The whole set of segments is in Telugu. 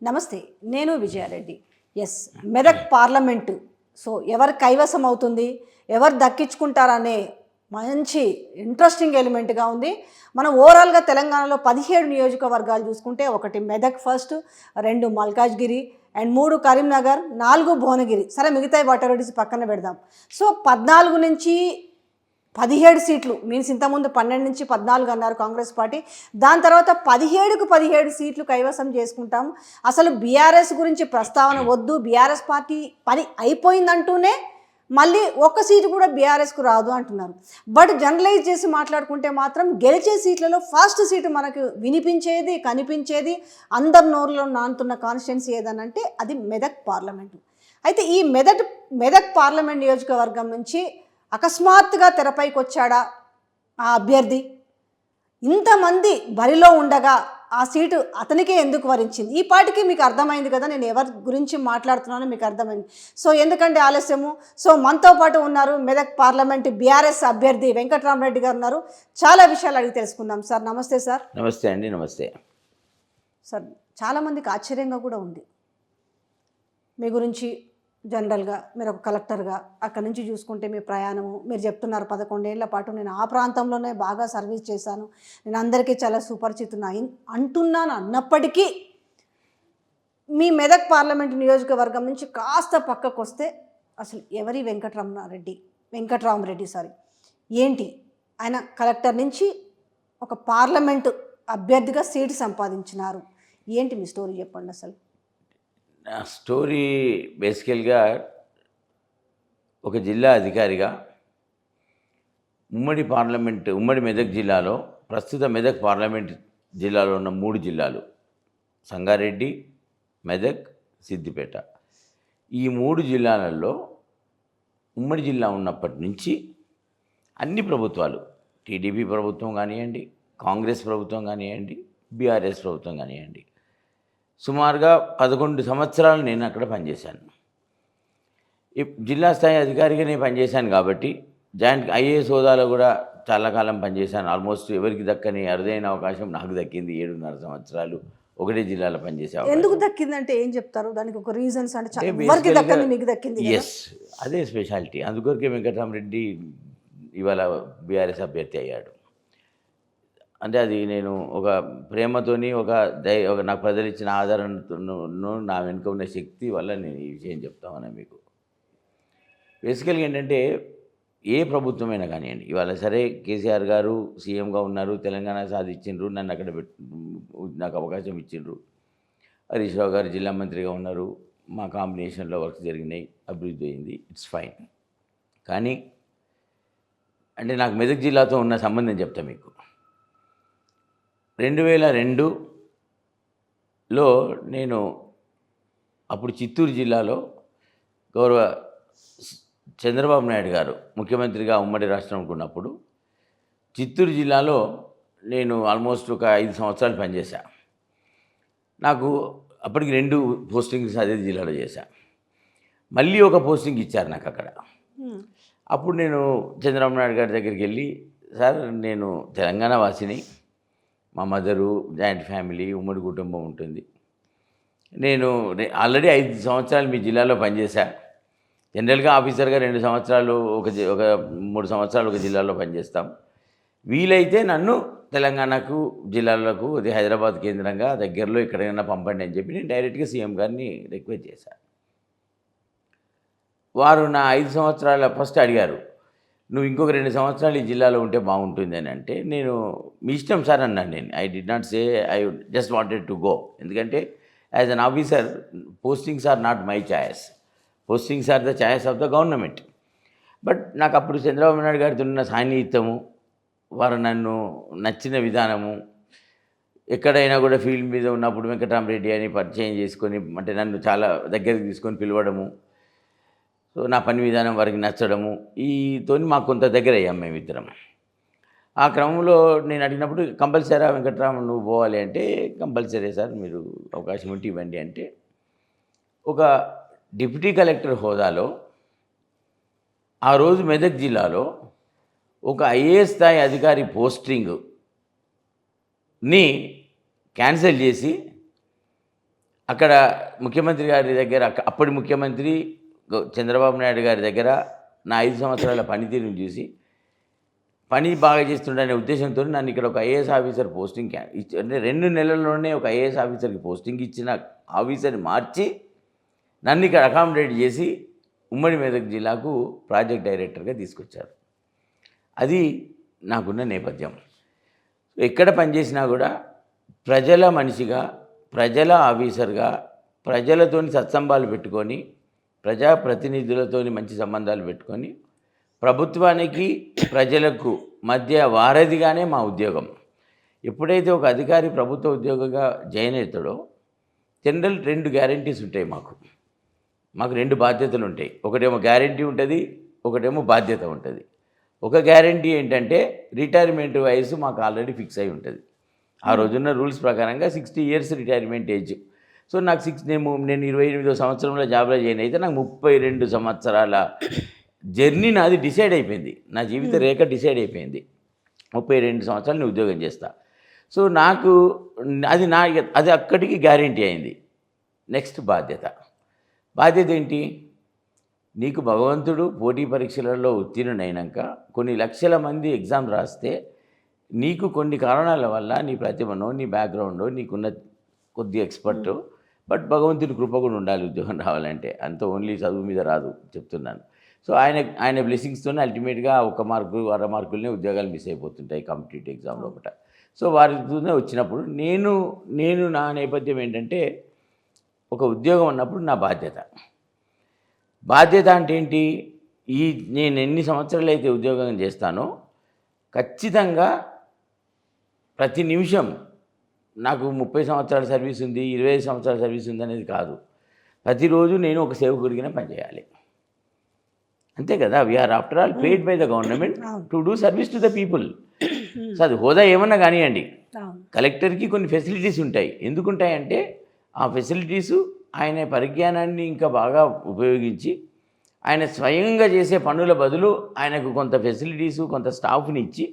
నమస్తే, నేను Vijaya Reddy. Yes, Medak parliament so ఎవరు కైవసం అవుతుంది, ఎవరు దక్కించుకుంటారనే మంచి ఇంట్రెస్టింగ్ ఎలిమెంట్గా ఉంది. మనం ఓవరాల్గా తెలంగాణలో 17 నియోజకవర్గాలు చూసుకుంటే 1 మెదక్ ఫస్ట్, 2 మల్కాజ్గిరి అండ్ 3 కరీంనగర్, 4 భువనగిరి. సరే, మిగతా వాటెవరిటీస్ పక్కన పెడదాం. సో 14 నుంచి 17 సీట్లు మీన్స్ ఇంతకుముందు 12 నుంచి 14 అన్నారు కాంగ్రెస్ పార్టీ. దాని తర్వాత 17కు 17 సీట్లు కైవసం చేసుకుంటాం. అసలు బీఆర్ఎస్ గురించి ప్రస్తావన వద్దు, బీఆర్ఎస్ పార్టీ పని అయిపోయిందంటూనే మళ్ళీ ఒక్క సీటు కూడా బీఆర్ఎస్కు రాదు అంటున్నారు. బట్ జనరలైజ్ చేసి మాట్లాడుకుంటే మాత్రం గెలిచే సీట్లలో ఫస్ట్ సీటు మనకు వినిపించేది, కనిపించేది, అందరి నోరులో నానుతున్న కాన్స్టిట్యున్సీ ఏదనంటే అది మెదక్ పార్లమెంటు. అయితే ఈ మెదక్ పార్లమెంట్ నియోజకవర్గం నుంచి అకస్మాత్తుగా తెరపైకి వచ్చాడా ఆ అభ్యర్థి? ఇంతమంది బరిలో ఉండగా ఆ సీటు అతనికే ఎందుకు వరించింది? ఈ పాటికి మీకు అర్థమైంది కదా నేను ఎవరి గురించి మాట్లాడుతున్నానో మీకు అర్థమైంది. సో ఎందుకంటే ఆలస్యము, సో మనతో పాటు ఉన్నారు మెదక్ పార్లమెంట్ బీఆర్ఎస్ అభ్యర్థి వెంకట్రామరెడ్డి గారు ఉన్నారు. చాలా విషయాలు అడిగి తెలుసుకుందాం. సార్ నమస్తే. సార్ నమస్తే అండి. నమస్తే సార్. చాలామందికి ఆశ్చర్యంగా కూడా ఉంది మీ గురించి. జనరల్గా మీరు ఒక కలెక్టర్గా అక్కడి నుంచి చూసుకుంటే మీ ప్రయాణము, మీరు చెప్తున్నారు 11 ఏళ్ల పాటు నేను ఆ ప్రాంతంలోనే బాగా సర్వీస్ చేశాను, నేను అందరికీ చాలా సుపరిచితున్నా అంటున్నాను అన్నప్పటికీ మీ మెదక్ పార్లమెంట్ నియోజకవర్గం నుంచి కాస్త పక్కకు వస్తే అసలు ఎవరి వెంకట్రామరెడ్డి ఏంటి? ఆయన కలెక్టర్ నుంచి ఒక పార్లమెంటు అభ్యర్థిగా సీటు సంపాదించినారు. ఏంటి మీ స్టోరీ చెప్పండి అసలు. నా స్టోరీ బేసికల్గా ఒక జిల్లా అధికారిగా ఉమ్మడి మెదక్ జిల్లాలో, ప్రస్తుత మెదక్ పార్లమెంట్ జిల్లాలో ఉన్న 3 జిల్లాలు సంగారెడ్డి, మెదక్, సిద్దిపేట. ఈ 3 జిల్లాలలో ఉమ్మడి జిల్లా ఉన్నప్పటి నుంచి అన్ని ప్రభుత్వాలు, టీడీపీ ప్రభుత్వం కానివ్వండి, కాంగ్రెస్ ప్రభుత్వం కానివ్వండి, బీఆర్ఎస్ ప్రభుత్వం కానివ్వండి, సుమారుగా 11 సంవత్సరాలు నేను అక్కడ పనిచేశాను. జిల్లా స్థాయి అధికారిగా నేను పనిచేశాను కాబట్టి జాయింట్ ఐఏఎస్ హోదాలో కూడా చాలా కాలం పనిచేశాను. ఆల్మోస్ట్ ఎవరికి దక్కని అరుదైన అవకాశం నాకు దక్కింది. 7.5 సంవత్సరాలు ఒకటే జిల్లాలో పనిచేసాను. ఎందుకు దక్కిందంటే ఏం చెప్తారు? దానికి ఒక రీజన్స్ అంటే మీకు దక్కింది. ఎస్, అదే స్పెషాలిటీ. అందుకొరకే వెంకటరామరెడ్డి ఇవాళ బీఆర్ఎస్ అభ్యర్థి అయ్యాడు. అంటే అది నేను ఒక ప్రేమతోని ఒక నాకు ప్రజలు ఇచ్చిన ఆదరణను, నా వెనుక ఉన్న శక్తి వల్ల నేను ఈ విషయం చెప్తామని మీకు. బేసికల్గా ఏంటంటే ఏ ప్రభుత్వమైనా కానివ్వండి, ఇవాళ సరే కేసీఆర్ గారు సీఎంగా ఉన్నారు, తెలంగాణ సాధించిండ్రు, నన్ను అక్కడ నాకు అవకాశం ఇచ్చిండ్రు. హరీష్ రావు గారు జిల్లా మంత్రిగా ఉన్నారు, మా కాంబినేషన్లో వర్క్ జరిగినాయి, అభివృద్ధి అయింది, ఇట్స్ ఫైన్. కానీ అంటే నాకు మెదక్ జిల్లాతో ఉన్న సంబంధం చెప్తా మీకు. 2002లో నేను అప్పుడు చిత్తూరు జిల్లాలో గౌరవ చంద్రబాబు నాయుడు గారు ముఖ్యమంత్రిగా ఉమ్మడి రాష్ట్రంలో ఉన్నప్పుడు చిత్తూరు జిల్లాలో నేను ఆల్మోస్ట్ ఒక 5 సంవత్సరాలు పనిచేశా. నాకు అప్పటికి 2 పోస్టింగ్స్ అదే జిల్లాలో చేశా. మళ్ళీ ఒక పోస్టింగ్ ఇచ్చారు నాకు అక్కడ. అప్పుడు నేను చంద్రబాబు నాయుడు గారి దగ్గరికి వెళ్ళి, సార్ నేను తెలంగాణ వాసిని, మా మదరు, జాయింట్ ఫ్యామిలీ, ఉమ్మడి కుటుంబం ఉంటుంది, నేను ఆల్రెడీ 5 సంవత్సరాలు మీ జిల్లాలో పనిచేశా. జనరల్గా ఆఫీసర్గా 2 సంవత్సరాలు ఒక 3 సంవత్సరాలు ఒక జిల్లాలో పనిచేస్తాం. వీలైతే నన్ను తెలంగాణకు జిల్లాలకు, అది హైదరాబాద్ కేంద్రంగా దగ్గరలో ఎక్కడైనా పంపండి అని చెప్పి నేను డైరెక్ట్గా సీఎం గారిని రిక్వెస్ట్ చేశాను. వారు నా 5 సంవత్సరాల ఫస్ట్ అడిగారు, నువ్వు ఇంకొక 2 సంవత్సరాలు ఈ జిల్లాలో ఉంటే బాగుంటుంది అని. అంటే నేను మీ ఇష్టం సార్ అన్నాను. నేను I did not say, I just wanted to go. ఎందుకంటే as an officer postings are not my choice, postings are the choice of the government. But నాకు అప్పుడు చంద్రబాబు నాయుడు గారితో ఉన్న సాన్నిహిత్యము, వారు నన్ను నచ్చిన విధానము, ఎక్కడైనా కూడా ఫీల్డ్ మీద ఉన్నప్పుడు వెంకటరామరెడ్డి అని పరిచయం చేసుకొని, అంటే నన్ను చాలా దగ్గరికి తీసుకొని పిలవడము, సో నా పని విధానం వారికి నచ్చడము, ఈతోని మాకు కొంత దగ్గర అయ్యాం మేమిద్దరం. ఆ క్రమంలో నేను అడిగినప్పుడు కంపల్సరీ వెంకట్రామ నువ్వు పోవాలి అంటే, కంపల్సరీ సార్ మీరు అవకాశం ఉంటే ఇవ్వండి అంటే, ఒక డిప్యూటీ కలెక్టర్ హోదాలో ఆ రోజు మెదక్ జిల్లాలో ఒక ఐఏఎస్ స్థాయి అధికారి పోస్టింగ్ని క్యాన్సిల్ చేసి అక్కడ ముఖ్యమంత్రి గారి దగ్గర అప్పటి ముఖ్యమంత్రి చంద్రబాబు నాయుడు గారి దగ్గర నా 5 సంవత్సరాల పనితీరుని చూసి పని బాగా చేస్తుండనే ఉద్దేశంతో నన్ను ఇక్కడ ఒక ఐఏఎస్ ఆఫీసర్ పోస్టింగ్ అంటే 2 నెలల్లోనే ఒక ఐఏఎస్ ఆఫీసర్కి పోస్టింగ్ ఇచ్చిన ఆఫీసర్ని మార్చి నన్ను ఇక్కడ అకామిడేట్ చేసి ఉమ్మడి మెదక్ జిల్లాకు ప్రాజెక్ట్ డైరెక్టర్గా తీసుకొచ్చారు. అది నాకున్న నేపథ్యం. ఎక్కడ పనిచేసినా కూడా ప్రజల మనిషిగా, ప్రజల ఆఫీసర్గా, ప్రజలతోని సత్సంబాలు పెట్టుకొని, ప్రజాప్రతినిధులతోని మంచి సంబంధాలు పెట్టుకొని, ప్రభుత్వానికి ప్రజలకు మధ్య వారధిగానే మా ఉద్యోగం. ఎప్పుడైతే ఒక అధికారి ప్రభుత్వ ఉద్యోగంగా జాయిన్ అవుతాడో జనరల్ 2 గ్యారంటీస్ ఉంటాయి మాకు 2 బాధ్యతలు ఉంటాయి. ఒకటేమో గ్యారంటీ ఉంటుంది, ఒకటేమో బాధ్యత ఉంటుంది. ఒక గ్యారంటీ ఏంటంటే రిటైర్మెంట్ వయసు మాకు ఆల్రెడీ ఫిక్స్ అయి ఉంటుంది. ఆ రోజున్న రూల్స్ ప్రకారంగా 60 ఇయర్స్ రిటైర్మెంట్ ఏజ్. సో నాకు నేను 28వ సంవత్సరంలో జాబ్లో జాయిన్ అయితే నాకు 32 సంవత్సరాల జర్నీ నాది డిసైడ్ అయిపోయింది. నా జీవిత రేఖ డిసైడ్ అయిపోయింది. 32 సంవత్సరాలు నేను ఉద్యోగం చేస్తా. సో నాకు అది అక్కడికి గ్యారంటీ అయింది. నెక్స్ట్ బాధ్యత ఏంటి? నీకు భగవంతుడు పోటీ పరీక్షలలో ఉత్తీర్ణునైనాక కొన్ని లక్షల మంది ఎగ్జామ్ రాస్తే నీకు కొన్ని కారణాల వల్ల నీ ప్రతిభనో, నీ బ్యాక్గ్రౌండో, నీకున్న కొద్ది ఎక్స్పర్టు, బట్ భగవంతుని కృప కూడా ఉండాలి ఉద్యోగం రావాలంటే. అంత ఓన్లీ చదువు మీద రాదు చెప్తున్నాను. సో ఆయన బ్లెస్సింగ్స్తోనే అల్టిమేట్గా 1 మార్కు 1/2 మార్కులనే ఉద్యోగాలు మిస్ అయిపోతుంటాయి కాంపిటేటివ్ ఎగ్జామ్ లోపల. సో వారితోనే వచ్చినప్పుడు నేను నా నేపథ్యం ఏంటంటే ఒక ఉద్యోగం అన్నప్పుడు నా బాధ్యత అంటే ఏంటి? నేను ఎన్ని సంవత్సరాలు అయితే ఉద్యోగం చేస్తానో ఖచ్చితంగా ప్రతి నిమిషం నాకు 30 సంవత్సరాల సర్వీస్ ఉంది, 25 సంవత్సరాల సర్వీస్ ఉంది అనేది కాదు. ప్రతిరోజు నేను ఒక సేవకుడిగానే పనిచేయాలి. అంతే కదా. We are after all paid by the government to do service to the people. So అది హోదా ఏమన్నా కానివ్వండి, కలెక్టర్కి కొన్ని ఫెసిలిటీస్ ఉంటాయి. ఎందుకుంటాయంటే ఆ ఫెసిలిటీసు ఆయన పరిజ్ఞానాన్ని ఇంకా బాగా ఉపయోగించి ఆయన స్వయంగా చేసే పనుల బదులు ఆయనకు కొంత ఫెసిలిటీసు, కొంత స్టాఫ్ని ఇచ్చి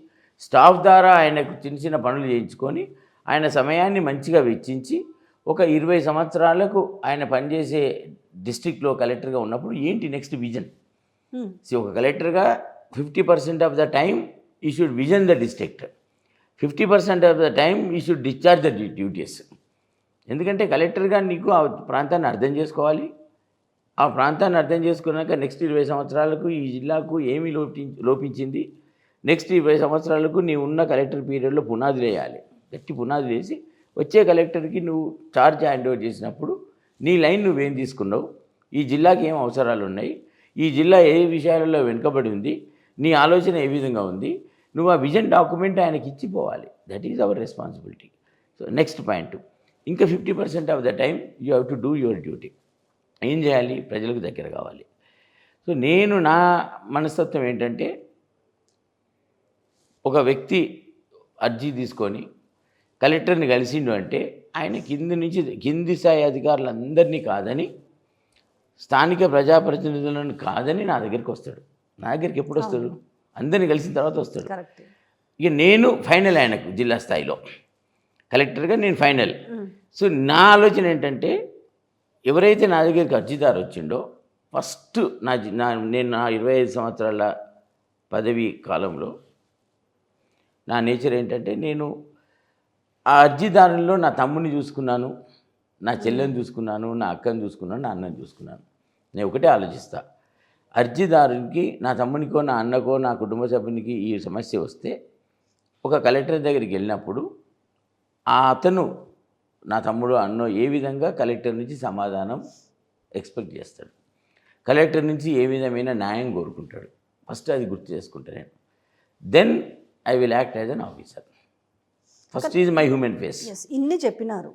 స్టాఫ్ ద్వారా ఆయనకు చిన్న పనులు చేయించుకొని ఆయన సమయాన్ని మంచిగా వెచ్చించి ఒక 20 సంవత్సరాలకు ఆయన పనిచేసే డిస్ట్రిక్ట్లో కలెక్టర్గా ఉన్నప్పుడు ఏంటి నెక్స్ట్ విజన్? ఒక కలెక్టర్గా 50% ఆఫ్ ద టైమ్ ఈ should vision the district, 50% of the time ఈ షుడ్ డిశ్చార్జ్ ద డ్యూటీస్. ఎందుకంటే కలెక్టర్గా నీకు ఆ ప్రాంతాన్ని అర్థం చేసుకోవాలి. ఆ ప్రాంతాన్ని అర్థం చేసుకున్నాక నెక్స్ట్ 20 సంవత్సరాలకు ఈ జిల్లాకు ఏమి లోపించింది, నెక్స్ట్ 20 సంవత్సరాలకు నీవు ఉన్న కలెక్టర్ పీరియడ్లో పునాదులు వేయాలి. గట్టి పునాదులు వేసి వచ్చే కలెక్టర్కి నువ్వు ఛార్జ్ హ్యాండ్ ఓవర్ చేసినప్పుడు నీ లైన్ నువ్వేం తీసుకున్నావు, ఈ జిల్లాకి ఏం అవసరాలు ఉన్నాయి, ఈ జిల్లా ఏ విషయాలలో వెనుకబడి ఉంది, నీ ఆలోచన ఏ విధంగా ఉంది, నువ్వు ఆ విజన్ డాక్యుమెంట్ ఆయనకి ఇచ్చిపోవాలి. That is our responsibility. So next point, ఇంకా 50% of the time you have to do your duty. ఏం చేయాలి? ప్రజలకు దగ్గర కావాలి. సో నా మనస్తత్వం ఏంటంటే ఒక వ్యక్తి అర్జీ తీసుకొని కలెక్టర్ని కలిసిండు అంటే ఆయన కింది స్థాయి అధికారులందరినీ కాదని, స్థానిక ప్రజాప్రతినిధులను కాదని నా దగ్గరికి వస్తాడు. నా దగ్గరికి ఎప్పుడు వస్తాడు? అందరినీ కలిసిన తర్వాత వస్తాడు. ఇక నేను ఫైనల్ ఆయనకు జిల్లా స్థాయిలో కలెక్టర్గా నేను ఫైనల్. సో నా ఆలోచన ఏంటంటే ఎవరైతే నా దగ్గరికి అర్జీదారు వచ్చిండో ఫస్ట్ నేను నా 25 సంవత్సరాల పదవీ కాలంలో నా నేచర్ ఏంటంటే నేను ఆ అర్జీదారుల్లో నా తమ్ముని చూసుకున్నాను, నా చెల్లెని చూసుకున్నాను, నా అక్కని చూసుకున్నాను, నా అన్నని చూసుకున్నాను. నేను ఒకటే ఆలోచిస్తా, అర్జీదారునికి నా తమ్మునికో నా అన్నకో నా కుటుంబ సభ్యునికి ఈ సమస్య వస్తే ఒక కలెక్టర్ దగ్గరికి వెళ్ళినప్పుడు అతను నా తమ్ముడు అన్నో ఏ విధంగా కలెక్టర్ నుంచి సమాధానం ఎక్స్పెక్ట్ చేస్తాడు, కలెక్టర్ నుంచి ఏ విధమైన న్యాయం కోరుకుంటాడు, ఫస్ట్ అది గుర్తు చేసుకుంటాను నేను. Then I will act as an officer. First is my human face. ఇన్ని చెప్పినారు,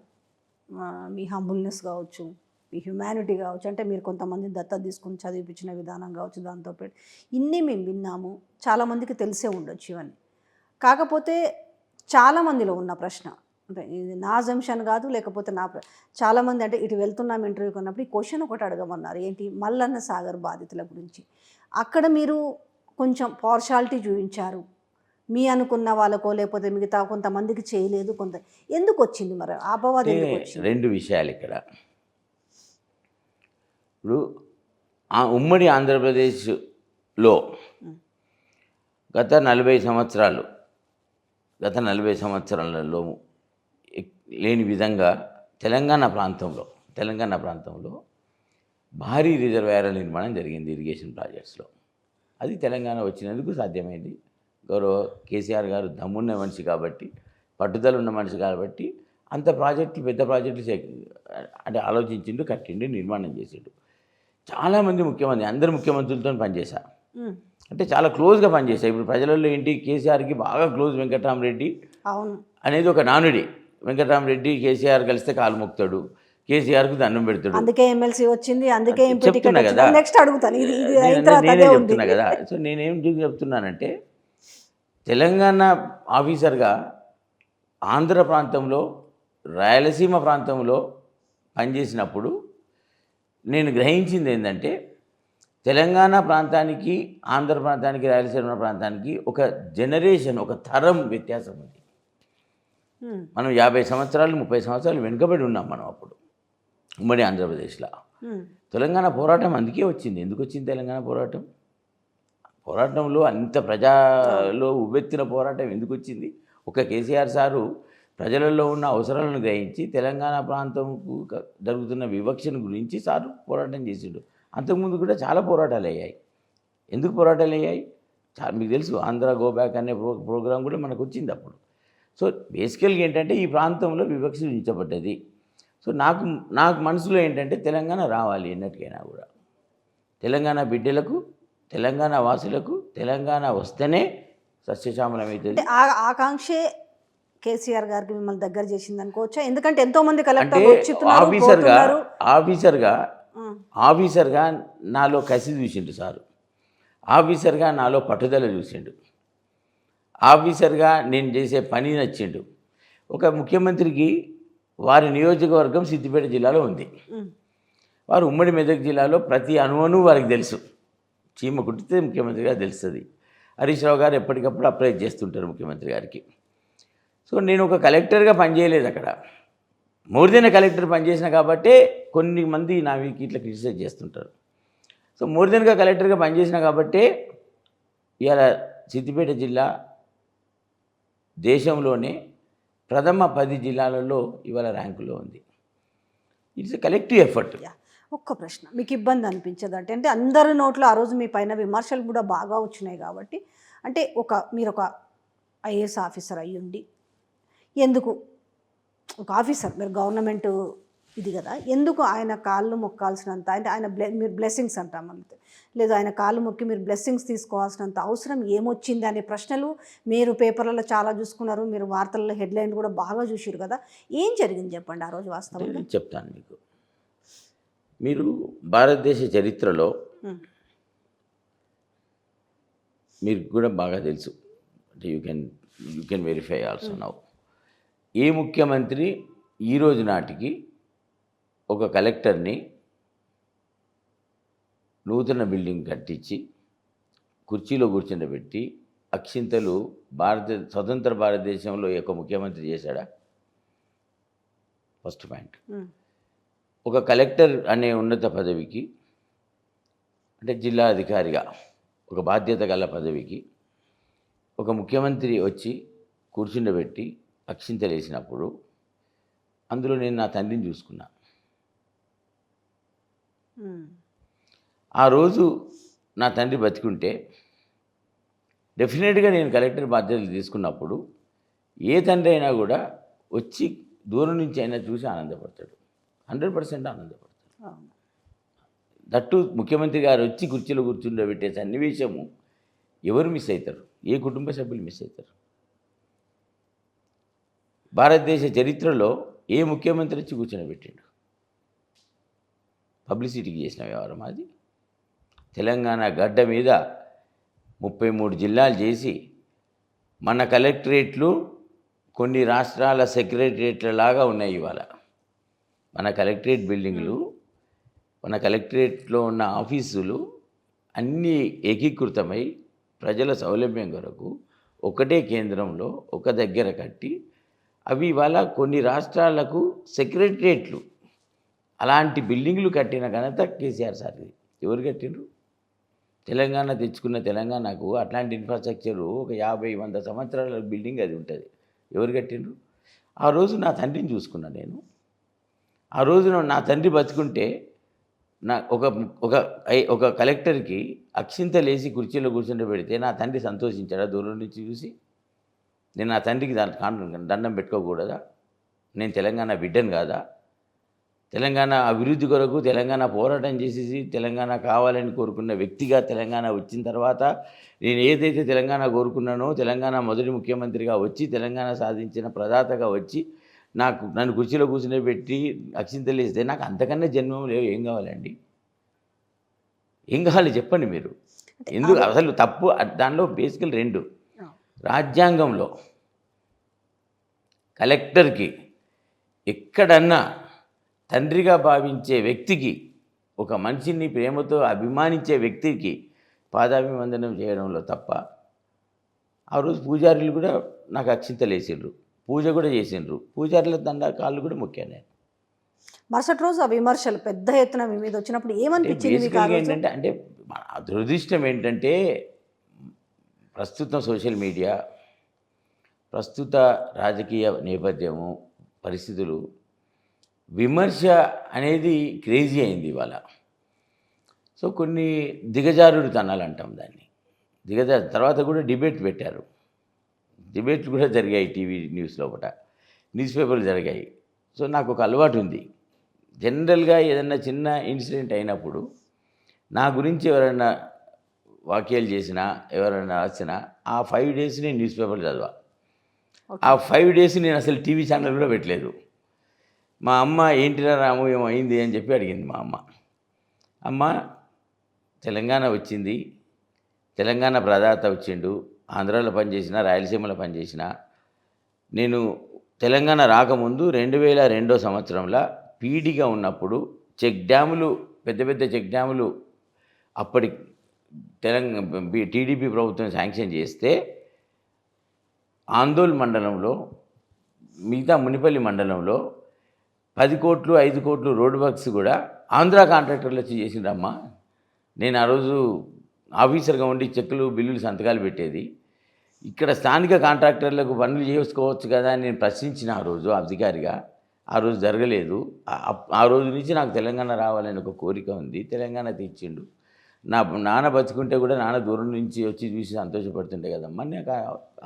మీ హంబుల్నెస్ కావచ్చు, మీ హ్యుమానిటీ కావచ్చు, అంటే మీరు కొంతమంది దత్తత తీసుకుని చదివిపించిన విధానం కావచ్చు, దాంతోపాటు ఇన్ని మేము విన్నాము, చాలామందికి తెలిసే ఉండొచ్చు ఇవన్నీ. కాకపోతే చాలామందిలో ఉన్న ప్రశ్న, అంటే ఇది నా జంక్షన్ కాదు, లేకపోతే చాలామంది అంటే ఇటు వెళ్తున్నాం ఇంటర్వ్యూకి ఉన్నప్పుడు ఈ క్వశ్చన్ ఒకటి అడగమన్నారు, ఏంటి మల్లన్న సాగర్ బాధితుల గురించి. అక్కడ మీరు కొంచెం పార్షాలిటీ చూపించారు, మీ అనుకున్న వాళ్ళకో లేకపోతే మిగతా కొంతమందికి చేయలేదు, ఎందుకు వచ్చింది మరి ఆ అపవాదం? 2 విషయాలు ఇక్కడ. ఇప్పుడు ఆ ఉమ్మడి ఆంధ్రప్రదేశ్లో గత 40 సంవత్సరాలలో లేని విధంగా తెలంగాణ ప్రాంతంలో భారీ రిజర్వాయర్ల నిర్మాణం జరిగింది ఇరిగేషన్ ప్రాజెక్ట్స్లో. అది తెలంగాణ వచ్చినందుకు సాధ్యమైంది. గౌరవ కేసీఆర్ గారు దమ్మున్న మనిషి కాబట్టి, పట్టుదల ఉన్న మనిషి కాబట్టి అంత ప్రాజెక్టులు, పెద్ద ప్రాజెక్టులు అంటే ఆలోచించిండు, కట్టిండు, నిర్మాణం చేసిండు. చాలామంది అందరు ముఖ్యమంత్రులతో పనిచేశా, అంటే చాలా క్లోజ్గా పనిచేశా. ఇప్పుడు ప్రజలలో ఏంటి, కేసీఆర్కి బాగా క్లోజ్ వెంకటరామరెడ్డి అవును అనేది ఒక నానుడి. వెంకటరామరెడ్డి కేసీఆర్ కలిస్తే కాలు మొక్కుతాడు, కేసీఆర్కు దండం పెడతాడు. అందుకే ఎమ్మెల్సీ వచ్చింది, అందుకే ఎంపీ చెప్తున్నా టికెట్ కదా, వచ్చింది. నెక్స్ట్ అడుగుతాను, ఇది ఇది అయిన తర్వాత నేనే అదే ఉంది. చెప్తున్నా కదా. సో నేనేం చెప్తున్నానంటే, తెలంగాణ ఆఫీసర్గా ఆంధ్ర ప్రాంతంలో, రాయలసీమ ప్రాంతంలో పనిచేసినప్పుడు నేను గ్రహించింది ఏంటంటే, తెలంగాణ ప్రాంతానికి, ఆంధ్ర ప్రాంతానికి, రాయలసీమ ప్రాంతానికి ఒక జనరేషన్, ఒక తరం వ్యత్యాసం ఉంది. మనం 50 సంవత్సరాలు 30 సంవత్సరాలు వెనుకబడి ఉన్నాం మనం అప్పుడు ఉమ్మడి ఆంధ్రప్రదేశ్లో. తెలంగాణ పోరాటం అందుకే వచ్చింది. ఎందుకు వచ్చింది తెలంగాణ పోరాటంలో అంత ప్రజల్లో ఉవ్వెత్తిన పోరాటం ఎందుకు వచ్చింది? ఒక కేసీఆర్ సారు ప్రజలలో ఉన్న అవసరాలను గ్రహించి తెలంగాణ ప్రాంతంకు జరుగుతున్న వివక్షను గురించి సారు పోరాటం చేసిండు. అంతకుముందు కూడా చాలా పోరాటాలు అయ్యాయి. ఎందుకు పోరాటాలు అయ్యాయి? మీకు తెలుసు, ఆంధ్ర గో బ్యాక్ అనే ప్రోగ్రాం కూడా మనకు వచ్చింది అప్పుడు. సో బేసికల్గా ఏంటంటే, ఈ ప్రాంతంలో వివక్ష ఉంచబడ్డది. సో నాకు మనసులో ఏంటంటే, తెలంగాణ రావాలి ఎన్నటికైనా కూడా. తెలంగాణ బిడ్డలకు, తెలంగాణ వాసులకు తెలంగాణ వస్తేనే సస్యశ్యామలమవుతుంది. ఆకాంక్షే కేసీఆర్ గారికి మిమ్మల్ని దగ్గర చేసింది అనుకోవచ్చా? ఎందుకంటే ఎంతోమంది కలెక్టర్ ఆఫీసర్గా నాలో కసి చూసిండు సారు, ఆఫీసర్గా నాలో పట్టుదల చూసిండు, ఆఫీసర్గా నేను చేసే పని నచ్చిండు. ఒక ముఖ్యమంత్రికి వారి నియోజకవర్గం సిద్దిపేట జిల్లాలో ఉంది. వారు ఉమ్మడి మెదక్ జిల్లాలో ప్రతి అణువను వారికి తెలుసు. చీమ కుట్టితే ముఖ్యమంత్రిగా తెలుస్తుంది. హరీష్ రావు గారు ఎప్పటికప్పుడు అప్లై చేస్తుంటారు ముఖ్యమంత్రి గారికి. సో నేను ఒక కలెక్టర్గా పనిచేయలేదు అక్కడ, మోర్ దెన్ కలెక్టర్ పనిచేసిన కాబట్టే కొన్ని మంది నా వీక్ ఇట్లా క్రిటిసైజ్ చేస్తుంటారు. సో మోర్ దెన్గా కలెక్టర్గా పనిచేసిన కాబట్టే ఇవాళ సిద్దిపేట జిల్లా దేశంలోనే ప్రథమ 10 జిల్లాలలో ఇవాళ ర్యాంకులో ఉంది. It's a collective effort. ఒక్క ప్రశ్న, మీకు ఇబ్బంది అనిపించదు అంటే అందరి నోట్లో ఆ రోజు మీ పైన విమర్శలు కూడా బాగా వచ్చినాయి కాబట్టి, అంటే మీరు ఒక ఐఏఎస్ ఆఫీసర్ అయ్యుండి, ఎందుకు ఒక ఆఫీసర్, మీరు గవర్నమెంట్ ఇది కదా, ఎందుకు ఆయన కాళ్ళు మొక్కాల్సినంత, అంటే ఆయన మీరు బ్లెస్సింగ్స్ అంటామంతే, లేదు ఆయన కాళ్ళు మొక్కి మీరు బ్లెస్సింగ్స్ తీసుకోవాల్సినంత అవసరం ఏమొచ్చింది అనే ప్రశ్నలు మీరు పేపర్లలో చాలా చూసుకున్నారు, మీరు వార్తల్లో హెడ్లైన్ కూడా బాగా చూసారు కదా. ఏం జరిగింది చెప్పండి ఆ రోజు వాస్తవంగా? చెప్తాను మీకు. మీరు భారతదేశ చరిత్రలో మీకు కూడా బాగా తెలుసు, అంటే you can verify also now, ఏ ముఖ్యమంత్రి ఈరోజు నాటికి ఒక కలెక్టర్ని నూతన బిల్డింగ్ కట్టించి కుర్చీలో కూర్చుండబెట్టి అక్షింతలు స్వతంత్ర భారతదేశంలో ఒక ముఖ్యమంత్రి చేశాడా? First point. ఒక కలెక్టర్ అనే ఉన్నత పదవికి, అంటే జిల్లా అధికారిగా ఒక బాధ్యత గల పదవికి ఒక ముఖ్యమంత్రి వచ్చి కూర్చుండబెట్టి అక్షింతలు వేసినప్పుడు అందులో నేను నా తండ్రిని చూసుకున్నా. ఆ రోజు నా తండ్రి బతికుంటే డెఫినెట్గా నేను కలెక్టర్ బాధ్యతలు తీసుకున్నప్పుడు ఏ తండ్రి అయినా కూడా వచ్చి దూరం నుంచి అయినా చూసి ఆనందపడతాడు, 100% ఆనందపడతాడు. దట్టు ముఖ్యమంత్రి గారు వచ్చి కుర్చీలో కూర్చుండబెట్టే సన్నివేశము ఎవరు మిస్ అవుతారు? ఏ కుటుంబ సభ్యులు మిస్ అవుతారు? భారతదేశ చరిత్రలో ఏ ముఖ్యమంత్రి వచ్చి కూర్చొని పబ్లిసిటీకి చేసిన వ్యవహారం అది. తెలంగాణ గడ్డ మీద 33 జిల్లాలు చేసి మన కలెక్టరేట్లు కొన్ని రాష్ట్రాల సెక్రటరేట్ల లాగా ఉన్నాయి ఇవాళ. మన కలెక్టరేట్ బిల్డింగ్లు, మన కలెక్టరేట్లో ఉన్న ఆఫీసులు అన్నీ ఏకీకృతమై ప్రజల సౌలభ్యం కొరకు ఒకటే కేంద్రంలో ఒక దగ్గర కట్టి అవి ఇవాళ కొన్ని రాష్ట్రాలకు సెక్రటరేట్లు. అలాంటి బిల్డింగ్లు కట్టిన ఘనత కేసీఆర్ సార్ది. ఎవరు కట్టిండ్రు? తెలంగాణ తెచ్చుకున్న తెలంగాణకు అట్లాంటి ఇన్ఫ్రాస్ట్రక్చరు ఒక 50-100 సంవత్సరాల బిల్డింగ్ అది ఉంటుంది. ఎవరు కట్టిండ్రు? ఆ రోజు నా తండ్రిని చూసుకున్నా నేను. ఆ రోజున నా తండ్రి బతుకుంటే నా ఒక కలెక్టర్కి అక్షింతలేసి కుర్చీలో కూర్చుండబెడితే నా తండ్రి సంతోషించాడా దూరం నుంచి చూసి? నేను నా తండ్రికి దండం పెట్టుకోకూడదా? నేను తెలంగాణ బిడ్డను కాదా? తెలంగాణ అభివృద్ధి కొరకు తెలంగాణ పోరాటం చేసేసి తెలంగాణ కావాలని కోరుకున్న వ్యక్తిగా తెలంగాణ వచ్చిన తర్వాత నేను ఏదైతే తెలంగాణ కోరుకున్నానో తెలంగాణ మొదటి ముఖ్యమంత్రిగా వచ్చి తెలంగాణ సాధించిన ప్రదాతగా వచ్చి నన్ను కుర్చీలో కూర్చుని పెట్టి అక్షింతలు వేస్తే నాకు అంతకన్నా జన్మం లేవు. ఏం కావాలండి? ఏం కావాలి చెప్పండి మీరు? ఎందుకు అసలు తప్పు? దానిలో బేసికల్ 2 రాజ్యాంగంలో కలెక్టర్కి ఎక్కడన్నా తండ్రిగా భావించే వ్యక్తికి, ఒక మనిషిని ప్రేమతో అభిమానించే వ్యక్తికి పాదాభివందనం చేయడంలో తప్ప, ఆ రోజు పూజారులు కూడా నాకు అక్షింతలు వేసిండ్రు, పూజ కూడా చేసిండ్రు, పూజారుల కాళ్ళు కూడా మొక్కాను నేను. మరుసటి రోజు ఆ విమర్శలు పెద్ద ఎత్తున మీ మీద వచ్చినప్పుడు ఏమనిపించింది మీకు? ఏంటంటే అంటే దురదృష్టం ఏంటంటే ప్రస్తుతం సోషల్ మీడియా, ప్రస్తుత రాజకీయ నేపథ్యము, పరిస్థితులు, విమర్శ అనేది క్రేజీ అయింది ఇవాళ. సో కొన్ని దిగజారుడుతనాలు అంటాం దాన్ని. తర్వాత కూడా డిబేట్ పెట్టారు. డిబేట్లు కూడా జరిగాయి టీవీ న్యూస్ లోపల, న్యూస్ పేపర్లు జరిగాయి. సో నాకు ఒక అలవాటు ఉంది. జనరల్గా ఏదన్నా చిన్న ఇన్సిడెంట్ అయినప్పుడు నా గురించి ఎవరైనా వాక్యాలు చేసినా, ఎవరైనా రాసినా ఆ 5 days నేను న్యూస్ పేపర్లు చదివా. ఆ 5 days నేను అసలు టీవీ ఛానల్ కూడా పెట్టలేదు. మా అమ్మ ఏంటిరా రాము ఏమైంది అని చెప్పి అడిగింది మా అమ్మ. అమ్మ తెలంగాణ వచ్చింది, తెలంగాణ ప్రదాత వచ్చిండు, ఆంధ్రాలో పనిచేసిన, రాయలసీమలో పనిచేసిన. నేను తెలంగాణ రాకముందు 2002 సంవత్సరంలో పీడీగా ఉన్నప్పుడు చెక్ డ్యాములు, పెద్ద పెద్ద చెక్ డ్యాములు అప్పటి టీడీపీ ప్రభుత్వం శాంక్షన్ చేస్తే ఆందోళ్ మండలంలో, మిగతా మునిపల్లి మండలంలో 10 కోట్లు 5 కోట్లు రోడ్ వర్క్స్ కూడా ఆంధ్ర కాంట్రాక్టర్లు వచ్చి చేసిండ్రమ్మా. నేను ఆ రోజు ఆఫీసర్గా ఉండి చెక్కులు బిల్లులు సంతకాలు పెట్టేది. ఇక్కడ స్థానిక కాంట్రాక్టర్లకు పనులు చేసుకోవచ్చు కదా అని నేను ప్రశ్నించిన ఆ రోజు అధికారిగా. ఆ రోజు జరగలేదు. ఆ రోజు నుంచి నాకు తెలంగాణ రావాలని ఒక కోరిక ఉంది. తెలంగాణ తెచ్చిండు. నా నాన్న బతుకుంటే కూడా నాన్న దూరం నుంచి వచ్చి చూసి సంతోషపడుతుంటే కదమ్మా, నాకు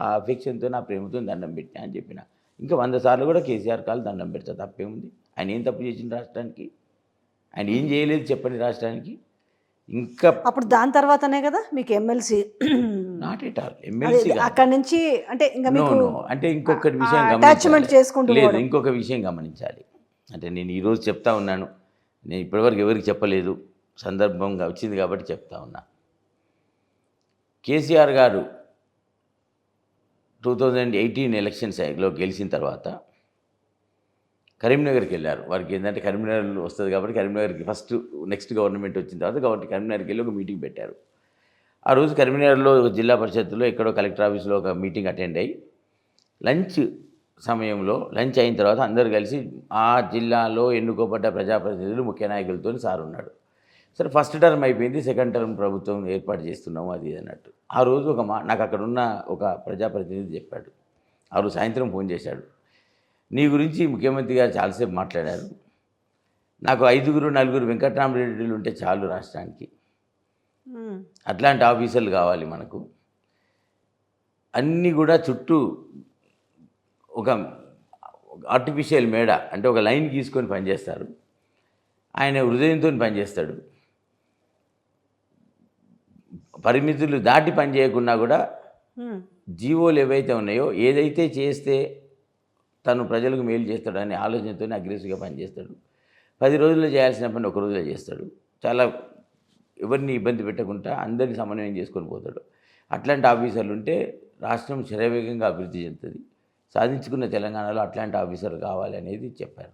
ఆ అఫెక్షన్తో, నా ప్రేమతో దండం పెట్టా అని చెప్పిన. ఇంకా 100 సార్లు కూడా కేసీఆర్ కాలు దండం పెడతా, తప్పేముంది? ఆయన ఏం తప్పు చేసిండు రాష్ట్రానికి? ఆయన ఏం చేయలేదు చెప్పండి రాష్ట్రానికి. ఇంకా అప్పుడు దాని తర్వాతనే కదా మీకు MLC? Not at all MLC అక్కడ నుంచి అంటే ఇంకా మీకు అంటే ఇంకొకటి విషయం అటాచ్మెంట్ చేసుకుంటూ లేదు. ఇంకొక విషయం గమనించాలి. అంటే నేను ఈరోజు చెప్తా ఉన్నాను, నేను ఇప్పటివరకు ఎవరికి చెప్పలేదు, సందర్భంగా వచ్చింది కాబట్టి చెప్తా ఉన్నా. కేసీఆర్ గారు 2018 ఎలక్షన్స్లో గెలిచిన తర్వాత కరీంనగర్కి వెళ్ళారు. వారికి ఏంటంటే కరీంనగర్ వస్తుంది కాబట్టి కరీంనగర్కి నెక్స్ట్ గవర్నమెంట్ వచ్చిన తర్వాత కాబట్టి కరీంనగర్కి వెళ్ళి ఒక మీటింగ్ పెట్టారు. ఆ రోజు కరీంనగర్లో జిల్లా పరిషత్తులో ఎక్కడో కలెక్టర్ ఆఫీస్లో ఒక మీటింగ్ అటెండ్ అయ్యి లంచ్ అయిన తర్వాత అందరూ కలిసి ఆ జిల్లాలో ఎన్నుకోబడ్డ ప్రజాప్రతినిధులు, ముఖ్య నాయకులతో సార్ ఉన్నాడు. సరే ఫస్ట్ టర్మ్ అయిపోయింది, సెకండ్ టర్మ్ ప్రభుత్వం ఏర్పాటు చేస్తున్నాము అది అన్నట్టు. ఆ రోజు నాకు అక్కడ ఉన్న ఒక ప్రజాప్రతినిధి చెప్పాడు. ఆ రోజు సాయంత్రం ఫోన్ చేశాడు. నీ గురించి ముఖ్యమంత్రి గారు చాలాసేపు మాట్లాడారు, నాకు 5-4 వెంకట్రామరెడ్డిలు ఉంటే చాలు రాష్ట్రానికి, అట్లాంటి ఆఫీసర్లు కావాలి మనకు. అన్నీ కూడా చుట్టూ ఒక ఆర్టిఫిషియల్ మేడ, అంటే ఒక లైన్ గీసుకొని పనిచేస్తారు. ఆయన హృదయంతో పనిచేస్తాడు. పరిమితులు దాటి పనిచేయకున్నా కూడా జీవోలు ఏవైతే ఉన్నాయో, ఏదైతే చేస్తే తను ప్రజలకు మేలు చేస్తాడనే ఆలోచనతో అగ్రెసివ్గా పనిచేస్తాడు. 10 రోజుల్లో చేయాల్సిన పని 1 రోజులో చేస్తాడు. చాలా ఎవరిని ఇబ్బంది పెట్టకుండా అందరినీ సమన్వయం చేసుకొని పోతాడు. అట్లాంటి ఆఫీసర్లు ఉంటే రాష్ట్రం శరవేగంగా అభివృద్ధి చెందుతుంది. సాధించుకున్న తెలంగాణలో అట్లాంటి ఆఫీసర్ కావాలి అనేది చెప్పారు.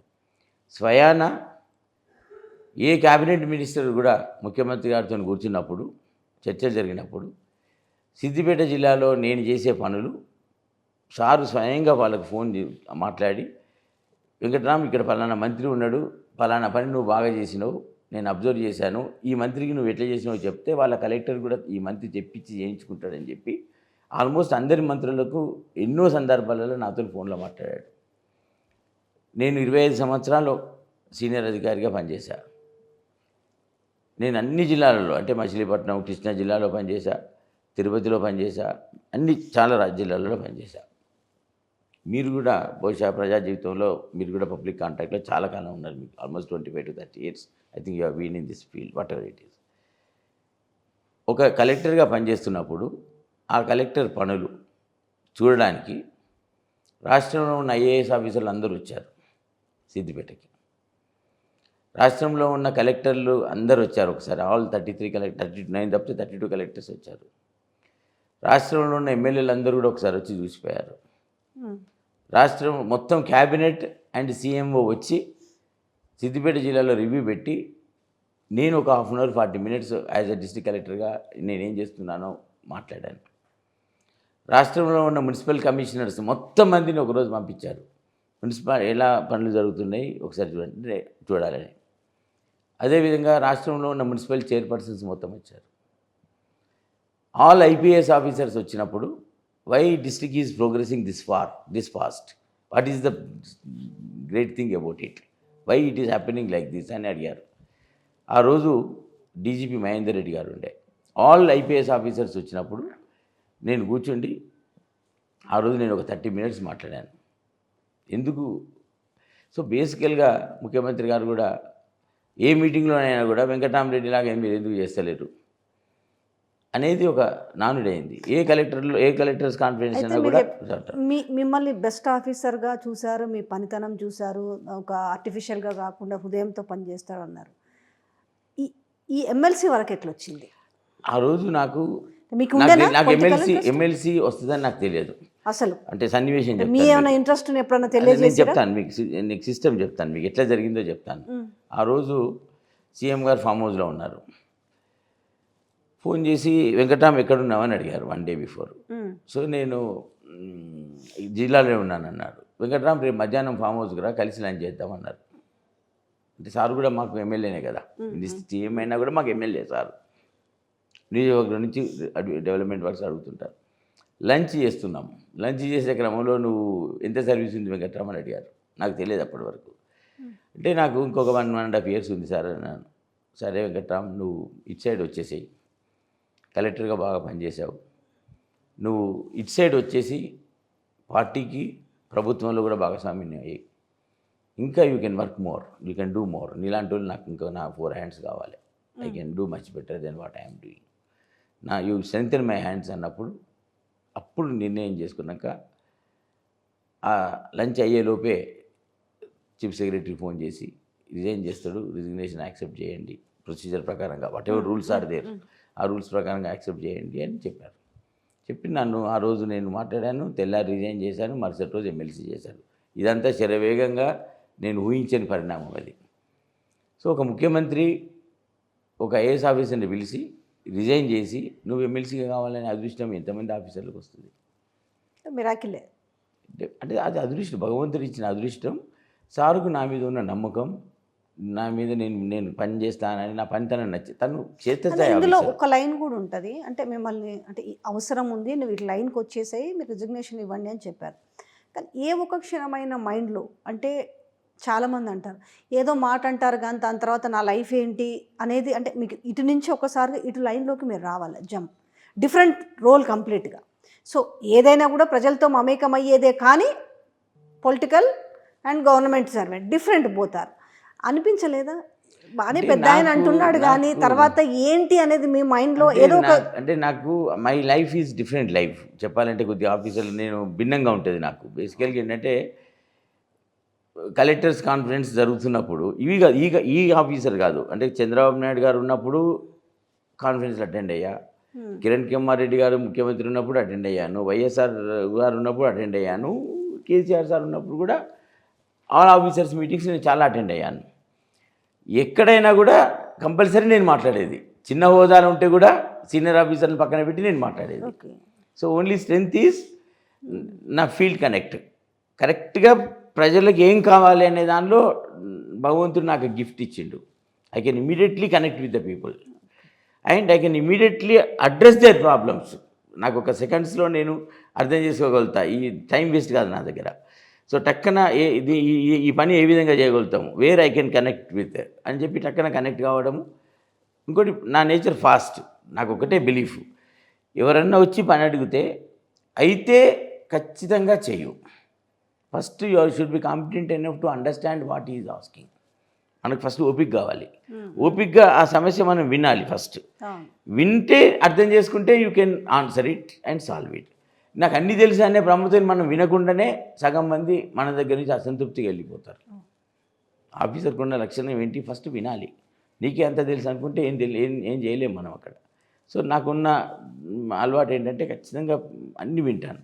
స్వయాన ఏ క్యాబినెట్ మినిస్టర్ కూడా ముఖ్యమంత్రి గారితో కూర్చున్నప్పుడు, చర్చలు జరిగినప్పుడు సిద్దిపేట జిల్లాలో నేను చేసే పనులు సారు స్వయంగా వాళ్ళకు ఫోన్ మాట్లాడి వెంకట్రామ్ ఇక్కడ ఫలానా మంత్రి ఉన్నాడు, ఫలానా పని నువ్వు బాగా చేసినావు, నేను అబ్జర్వ్ చేశాను, ఈ మంత్రికి నువ్వు ఎట్లా చేసినావు చెప్తే వాళ్ళ కలెక్టర్ కూడా ఈ మంత్రి చెప్పించి చేయించుకుంటాడని చెప్పి ఆల్మోస్ట్ అందరి మంత్రులకు ఎన్నో సందర్భాలలో నాతో ఫోన్లో మాట్లాడాడు. నేను 25 సంవత్సరాలు సీనియర్ అధికారిగా పనిచేశా. నేను అన్ని జిల్లాలలో అంటే మచిలీపట్నం, కృష్ణా జిల్లాలో పనిచేశా, తిరుపతిలో పనిచేశా, చాలా జిల్లాలలో పనిచేశా. మీరు కూడా బహుశా ప్రజా జీవితంలో మీరు కూడా పబ్లిక్ కాంటాక్ట్లో చాలా కాలం ఉన్నారు, మీకు almost 25 to 30 years. I think you have been in this field whatever it is. ఒక కలెక్టర్గా పనిచేస్తున్నప్పుడు ఆ కలెక్టర్ పనులు చూడడానికి రాష్ట్రంలో ఉన్న ఐఏఎస్ ఆఫీసర్లు అందరూ వచ్చారు సిద్దిపేటకి. రాష్ట్రంలో ఉన్న కలెక్టర్లు అందరూ వచ్చారు ఒకసారి, ఆల్ 39 తప్పితే 32 కలెక్టర్స్ వచ్చారు. రాష్ట్రంలో ఉన్న ఎమ్మెల్యేలు అందరూ కూడా ఒకసారి వచ్చి చూసిపోయారు. రాష్ట్రం మొత్తం క్యాబినెట్ అండ్ సీఎంఓ వచ్చి సిద్దిపేట జిల్లాలో రివ్యూ పెట్టి నేను ఒక 1/2 hour 40 minutes as a district కలెక్టర్గా నేనేం చేస్తున్నానో మాట్లాడాను. రాష్ట్రంలో ఉన్న మున్సిపల్ కమిషనర్స్ మొత్తం మందిని ఒకరోజు పంపించారు, మున్సిపల్ ఎలా పనులు జరుగుతున్నాయి ఒకసారి చూడాలని. అదేవిధంగా రాష్ట్రంలో ఉన్న మున్సిపల్ చైర్పర్సన్స్ మొత్తం వచ్చారు. ఆల్ ఐపీఎస్ ఆఫీసర్స్ వచ్చినప్పుడు why district is progressing this fast, what is the great thing about it, why it is happening like this అని అడిగారు. ఆ రోజు డీజీపీ మహేందర్ రెడ్డి గారు ఉండే. ఆల్ ఐపీఎస్ ఆఫీసర్స్ వచ్చినప్పుడు నేను కూర్చుండి ఆ రోజు నేను ఒక 30 minutes మాట్లాడాను. ఎందుకు? సో బేసికల్గా ముఖ్యమంత్రి గారు కూడా ఏ మీటింగ్లోనైనా కూడా వెంకటరామరెడ్డి లాగా మీరు ఎందుకు చేస్తలేరు అనేది ఒక నానుడైంది. ఏ కలెక్టర్స్ కాన్ఫరెన్స్ అయినా కూడా మిమ్మల్ని బెస్ట్ ఆఫీసర్గా చూశారు, మీ పనితనం చూశారు, ఒక ఆర్టిఫిషియల్గా కాకుండా హృదయంతో పనిచేస్తారు అన్నారు. ఈ ఎమ్మెల్సీ వరకు ఎట్లా వచ్చింది? ఆ రోజు నాకు ఎమ్మెల్సీ వస్తుందని నాకు తెలియదు అసలు. అంటే సన్నివేశం మీ ఏమైనా ఇంట్రెస్ట్ ఎప్పుడైనా తెలియదు? నేను చెప్తాను మీకు, నీకు సిస్టమ్ చెప్తాను, మీకు ఎట్లా జరిగిందో చెప్తాను. ఆ రోజు సీఎం గారు ఫామ్ హౌస్లో ఉన్నారు. ఫోన్ చేసి వెంకట్రామ్ ఎక్కడున్నామని అడిగారు 1 day before. సో నేను జిల్లాలో ఉన్నానన్నాడు. వెంకట్రామ్ రేపు మధ్యాహ్నం ఫామ్ హౌస్కి రా, కలిసి లంచ్ చేద్దామన్నారు. అంటే సార్ కూడా మాకు ఎమ్మెల్యేనే కదా, సీఎం అయినా కూడా మాకు ఎమ్మెల్యే సార్. నియోజకవర్గం నుంచి డెవలప్మెంట్ వర్క్స్ అడుగుతుంటారు. లంచ్ చేస్తున్నాం. లంచ్ చేసే క్రమంలో నువ్వు ఎంత సర్వీస్ ఉంది వెంకట్రామ్ అని అడిగారు. నాకు తెలియదు అప్పటి వరకు. అంటే నాకు ఇంకొక 1.5 years ఉంది సార్ అన్నాను. సరే వెంకట్రామ్, నువ్వు ఇటు సైడ్ వచ్చేసేయి, కలెక్టర్గా బాగా పనిచేసావు, నువ్వు ఇటు సైడ్ వచ్చేసి పార్టీకి ప్రభుత్వంలో కూడా భాగస్వామ్యం అయ్యి ఇంకా you can work more, you can do more. నీలాంటి వాళ్ళు నాకు ఇంకా నా 4 hands కావాలి. I can do much better then what I'm doing. You strengthen my hands అన్నప్పుడు అప్పుడు నిర్ణయం చేసుకున్నాక ఆ లంచ్ అయ్యేలోపే చీఫ్ సెక్రటరీ ఫోన్ చేసి రిజైన్ చేస్తాడు, రిజిగ్నేషన్ యాక్సెప్ట్ చేయండి, ప్రొసీజర్ ప్రకారంగా whatever rules are there ఆ రూల్స్ ప్రకారంగా యాక్సెప్ట్ చేయండి అని చెప్పారు. చెప్పి నన్ను ఆ రోజు నేను మాట్లాడాను, తెల్లారి రిజైన్ చేశాను, మరుసటి రోజు ఎమ్మెల్సీ చేశాను. ఇదంతా శరవేగంగా నేను ఊహించని పరిణామం అది. సో ఒక ముఖ్యమంత్రి ఒక ఐఏఎస్ ఆఫీసర్ని పిలిచి రిజైన్ చేసి నువ్వు ఎమ్మెల్సీగా కావాలనే అదృష్టం ఎంతమంది ఆఫీసర్లకు వస్తుంది? మిరాకిలే. అంటే అది అదృష్టం, భగవంతుడు ఇచ్చిన అదృష్టం. సారుకు నా మీద ఉన్న నమ్మకం, నా మీద నేను పని చేస్తానని, నా పనితనం నచ్చి తను క్షేత్రస్థాయి. ఇందులో ఒక లైన్ కూడా ఉంటుంది, అంటే మిమ్మల్ని అంటే అవసరం ఉంది, నువ్వు ఇట్లా లైన్కి వచ్చేసాయి, మీరు రిజిగ్నేషన్ ఇవ్వండి అని చెప్పారు. కానీ ఏ ఒక క్షణమైన మైండ్లో అంటే చాలామంది అంటారు ఏదో మాట అంటారు కానీ దాని తర్వాత నా లైఫ్ ఏంటి అనేది, అంటే మీకు ఇటు నుంచి ఒకసారిగా ఇటు లైన్లోకి మీరు రావాలి, జంప్, డిఫరెంట్ రోల్ కంప్లీట్గా. సో ఏదైనా కూడా ప్రజలతో మమేకం అయ్యేదే, కానీ political and government servant different పోతారు అనిపించలేదా? బాగానే పెద్ద ఆయన అంటున్నాడు కానీ తర్వాత ఏంటి అనేది మీ మైండ్లో ఏదో ఒక అంటే నాకు my life is different life చెప్పాలంటే. కొద్దిగా ఆఫీసర్లు నేను భిన్నంగా ఉంటుంది నాకు. బేసికల్గా ఏంటంటే కలెక్టర్స్ కాన్ఫరెన్స్ జరుగుతున్నప్పుడు ఈ ఆఫీసర్ కాదు, అంటే చంద్రబాబు నాయుడు గారు ఉన్నప్పుడు కాన్ఫరెన్స్లో అటెండ్ అయ్యా, కిరణ్ కుమార్ రెడ్డి గారు ముఖ్యమంత్రి ఉన్నప్పుడు అటెండ్ అయ్యాను, వైఎస్ఆర్ గారు ఉన్నప్పుడు అటెండ్ అయ్యాను, కేసీఆర్ సార్ ఉన్నప్పుడు కూడా ఆల్ ఆఫీసర్స్ మీటింగ్స్ నేను చాలా అటెండ్ అయ్యాను. ఎక్కడైనా కూడా కంపల్సరీ నేను మాట్లాడేది, చిన్న హోదాలు ఉంటే కూడా సీనియర్ ఆఫీసర్ని పక్కన పెట్టి నేను మాట్లాడేది. సో ఓన్లీ స్ట్రెంగ్త్ ఈజ్ నా ఫీల్డ్ కరెక్ట్గా ప్రజలకు ఏం కావాలి అనే దానిలో భగవంతుడు నాకు గిఫ్ట్ ఇచ్చిండు. I can immediately connect with the people and I can immediately address their problems. నాకు ఒక సెకండ్స్లో నేను అర్థం చేసుకోగలుగుతా. ఈ టైం వేస్ట్ కాదు నా దగ్గర. సో టక్కన ఇది ఈ పని ఏ విధంగా చేయగలుగుతాము, where I can connect with అని చెప్పి టక్కన కనెక్ట్ కావడము. ఇంకోటి నా నేచర్ ఫాస్ట్. నాకు ఒకటే బిలీఫ్, ఎవరన్నా వచ్చి పని అడిగితే అయితే ఖచ్చితంగా చెయ్యు. First you should be competent enough to understand what is asking. మనకు ఫస్ట్ ఓపిక కావాలి. ఓపికగా ఆ సమస్య మనం వినాలి ఫస్ట్. వింటే అర్థం చేసుకుంటే you can answer it and solve it. నాకు అన్నీ తెలుసు అనే ప్రమోతం మనం వినకుండానే సగం మంది మన దగ్గర నుంచి అసంతృప్తికి వెళ్ళిపోతారు. ఆఫీసర్కి ఉన్న లక్షణం ఏంటి, ఫస్ట్ వినాలి. నీకే అంత తెలుసు అనుకుంటే ఏం చేయలేము మనం అక్కడ. సో నాకున్న అలవాటు ఏంటంటే ఖచ్చితంగా అన్నీ వింటాను.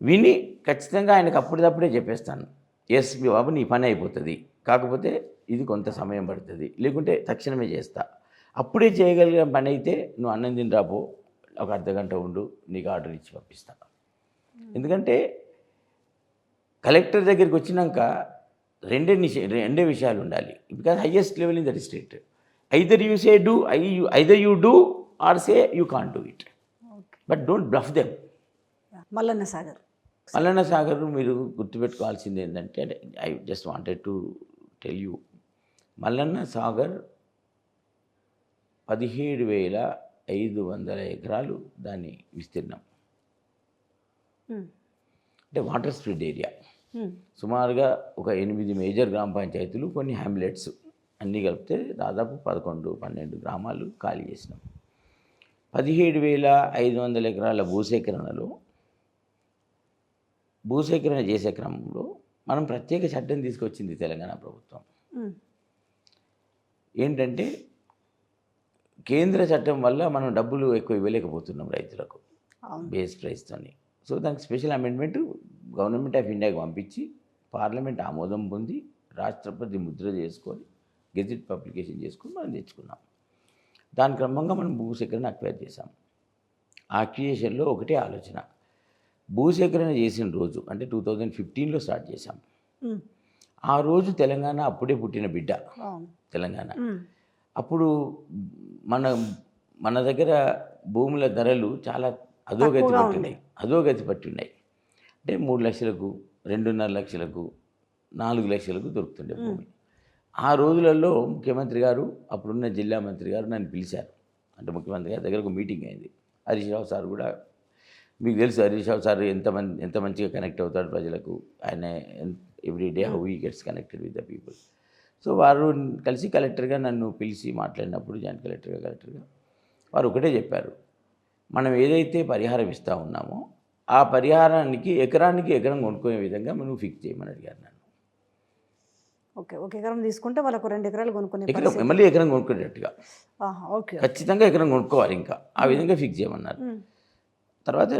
విని ఖచ్చితంగా ఆయనకు అప్పటిదప్పుడే చెప్పేస్తాను, ఎస్ మీ బాబు నీ పని అయిపోతుంది, కాకపోతే ఇది కొంత సమయం పడుతుంది, లేకుంటే తక్షణమే చేస్తా. అప్పుడే చేయగలిగిన పని అయితే నువ్వు అన్నం తినరాపో, ఒక అర్ధగంట ఉండు, నీకు ఆర్డర్ ఇచ్చి పంపిస్తా. ఎందుకంటే కలెక్టర్ దగ్గరికి వచ్చినాక రెండే విషయాలు ఉండాలి. Because highest level in the district. Either you say do, either you do or say you can't do it, but don't bluff them. Mallanna Sagar మీరు గుర్తుపెట్టుకోవాల్సింది ఏంటంటే, I just wanted to tell you, Mallanna Sagar 17,500 ఎకరాలు దాని విస్తీర్ణం. అంటే వాటర్ స్ప్రెడ్ ఏరియా. సుమారుగా ఒక 8 మేజర్ గ్రామ పంచాయతీలు, కొన్ని హ్యామ్లెట్స్ అన్నీ కలిపితే దాదాపు 11-12 గ్రామాలు ఖాళీ చేసినాం. 17,500 ఎకరాల భూసేకరణ చేసే క్రమంలో మనం ప్రత్యేక చట్టం తీసుకొచ్చింది తెలంగాణ ప్రభుత్వం. ఏంటంటే కేంద్ర చట్టం వల్ల మనం డబ్బులు ఎక్కువ ఇవ్వలేకపోతున్నాం రైతులకు బేస్ ప్రైస్తోని. సో దానికి స్పెషల్ అమెండ్మెంట్ గవర్నమెంట్ ఆఫ్ ఇండియాకి పంపించి పార్లమెంట్ ఆమోదం పొంది రాష్ట్రపతి ముద్ర చేసుకొని గెజిట్ పబ్లికేషన్ చేసుకొని మనం తెచ్చుకున్నాం. దాని క్రమంగా మనం భూసేకరణ అక్వైర్ చేసాం. ఆ క్రియేషన్లో ఒకటే ఆలోచన, భూసేకరణ చేసిన రోజు అంటే 2015లో స్టార్ట్ చేశాం. ఆ రోజు తెలంగాణ అప్పుడే పుట్టిన బిడ్డ తెలంగాణ. అప్పుడు మన దగ్గర భూముల ధరలు చాలా అధోగతి పట్టి ఉన్నాయి. అంటే 3 లక్షలకు, 2.5 లక్షలకు, 4 లక్షలకు దొరుకుతుండే భూమి. ఆ రోజులలో ముఖ్యమంత్రి గారు, అప్పుడున్న జిల్లా మంత్రి గారు నన్ను పిలిచారు. అంటే ముఖ్యమంత్రి గారి దగ్గర ఒక మీటింగ్ అయింది. హరీష్ రావు సార్ కూడా, మీకు తెలుసు హరీష్ రావు సార్ ఎంత మంచిగా కనెక్ట్ అవుతాడు ప్రజలకు. ఆయన every day how he gets connected with the people. So వారు కలిసి కలెక్టర్గా నన్ను పిలిచి మాట్లాడినప్పుడు, జాయింట్ కలెక్టర్గా వారు ఒకటే చెప్పారు, మనం ఏదైతే పరిహారం ఇస్తూ ఉన్నామో ఆ పరిహారానికి ఎకరానికి ఎకరం కొనుక్కునే విధంగా మనం ఫిక్స్ చేయమని అడిగారు నన్ను. ఓకే, ఒక ఎకరం తీసుకుంటే వాళ్ళకు 2 ఎకరాలు కొనుక్కునే మళ్ళీ ఎకరం కొనుక్కునేట్టుగా ఖచ్చితంగా ఎకరం కొనుక్కోవాలి, ఇంకా ఆ విధంగా ఫిక్స్ చేయమన్నారు. తర్వాత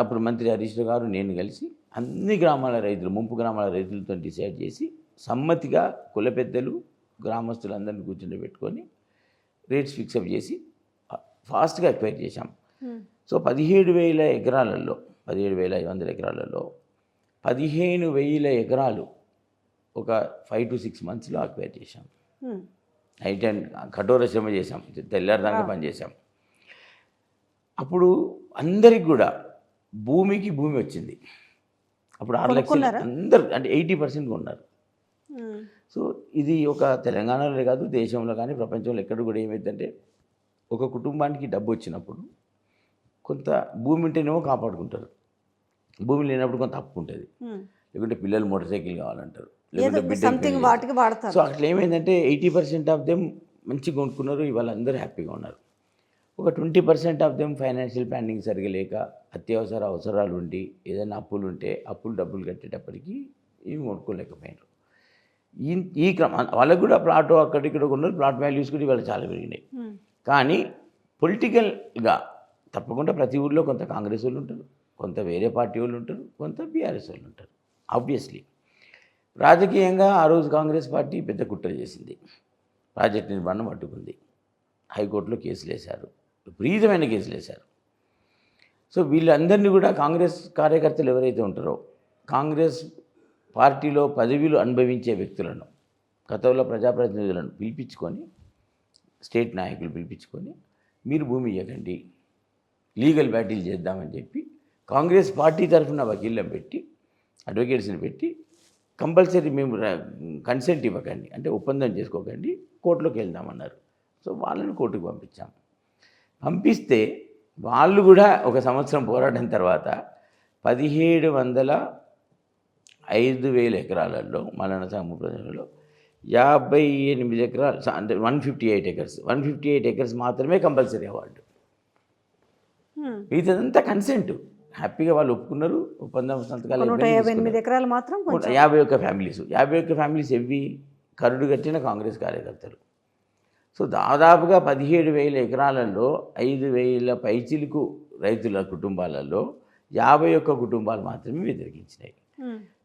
అప్పుడు మంత్రి హరీష్ రావు గారు నేను కలిసి అన్ని గ్రామాల రైతులు, ముంపు గ్రామాల రైతులతో డిసైడ్ చేసి సమ్మతిగా కుల పెద్దలు గ్రామస్తులందరినీ కూర్చోబెట్టుకొని రేట్స్ ఫిక్సప్ చేసి ఫాస్ట్గా అక్వైర్ చేశాం. సో 17,000 ఎకరాలలో 17,500 ఎకరాలలో 15,000 ఎకరాలు ఒక 5 to 6 monthsలో అక్వైర్ చేశాం. నైట్ అండ్ కఠోర శ్రమ చేశాం, తెల్లారిదాకా పనిచేసాం. అప్పుడు అందరికి కూడా భూమి వచ్చింది. అప్పుడు 6 లక్షలు అందరు, అంటే 80% కొన్నారు. సో ఇది ఒక తెలంగాణలో కాదు, దేశంలో కానీ ప్రపంచంలో ఎక్కడ కూడా ఏమైందంటే, ఒక కుటుంబానికి డబ్బు వచ్చినప్పుడు కొంత భూమి ఉంటేనేమో కాపాడుకుంటారు, భూమి లేనప్పుడు కొంత అప్పు ఉంటుంది, లేకుంటే పిల్లలు మోటార్ సైకిల్ కావాలంటారు, లేకుంటే బిడ్డ. సో అట్లా ఏమైందంటే 80% ఆఫ్ దెమ్ మంచిగా కొనుక్కున్నారు, ఇవాళ అందరూ హ్యాపీగా ఉన్నారు. ఒక 20% ఆఫ్ దెమ్ ఫైనాన్షియల్ ప్లానింగ్ సరిగా లేక, అత్యవసర అవసరాలు ఉండి, ఏదైనా అప్పులు ఉంటే డబ్బులు కట్టేటప్పటికి ఏమి కొనుక్కోలేకపోయినారు. ఈ క్రమం వాళ్ళకు కూడా ప్లాట్ అక్కడిక్కడ కొన్నారు, ప్లాట్ వాల్యూస్ కూడా ఇవాళ చాలా పెరిగినాయి. కానీ పొలిటికల్గా తప్పకుండా ప్రతి ఊళ్ళో కొంత కాంగ్రెస్ వాళ్ళు ఉంటారు, కొంత వేరే పార్టీ వాళ్ళు ఉంటారు, కొంత బీఆర్ఎస్ వాళ్ళు ఉంటారు. ఆబ్వియస్లీ రాజకీయంగా ఆ రోజు కాంగ్రెస్ పార్టీ పెద్ద కుట్ర చేసింది, ప్రాజెక్ట్ నిర్మాణం అడ్డుకుంది, హైకోర్టులో కేసులు వేశారు, విపరీతమైన కేసులు వేశారు. సో వీళ్ళందరినీ కూడా కాంగ్రెస్ కార్యకర్తలు ఎవరైతే ఉంటారో, కాంగ్రెస్ పార్టీలో పదవులు అనుభవించే వ్యక్తులను, గతంలో ప్రజాప్రతినిధులను పిలిపించుకొని, స్టేట్ నాయకులు పిలిపించుకొని మీరు భూమి ఇవ్వకండి, లీగల్ బ్యాటిల్ చేద్దామని చెప్పి కాంగ్రెస్ పార్టీ తరఫున వకీళ్ళని పెట్టి, అడ్వకేట్స్ని పెట్టి కంపల్సరీ మేము కన్సెంట్ ఇవ్వకండి, అంటే ఒప్పందం చేసుకోకండి, కోర్టులోకి వెళ్దామన్నారు. సో వాళ్ళని కోర్టుకు పంపించాం. పంపిస్తే వాళ్ళు కూడా ఒక సంవత్సరం పోరాడిన తర్వాత 5,000 ఎకరాలలో మలన సాగు ప్రజలలో 58 ఎకరాలు అంటే 158 ఎకర్స్ మాత్రమే కంపల్సరీ అవార్డు. ఇదంతా కన్సెంట్, హ్యాపీగా వాళ్ళు ఒప్పుకున్నారు, ఒప్పందం సంతకాలు 158 ఎకరాలు మాత్రం 51 ఫ్యామిలీస్ ఎవ్వి కరుడు కట్టిన కాంగ్రెస్ కార్యకర్తలు. సో దాదాపుగా 17,000 ఎకరాలలో 5,000 పైచిలుకు రైతుల కుటుంబాలలో 51 కుటుంబాలు మాత్రమే వ్యతిరేకించినాయి.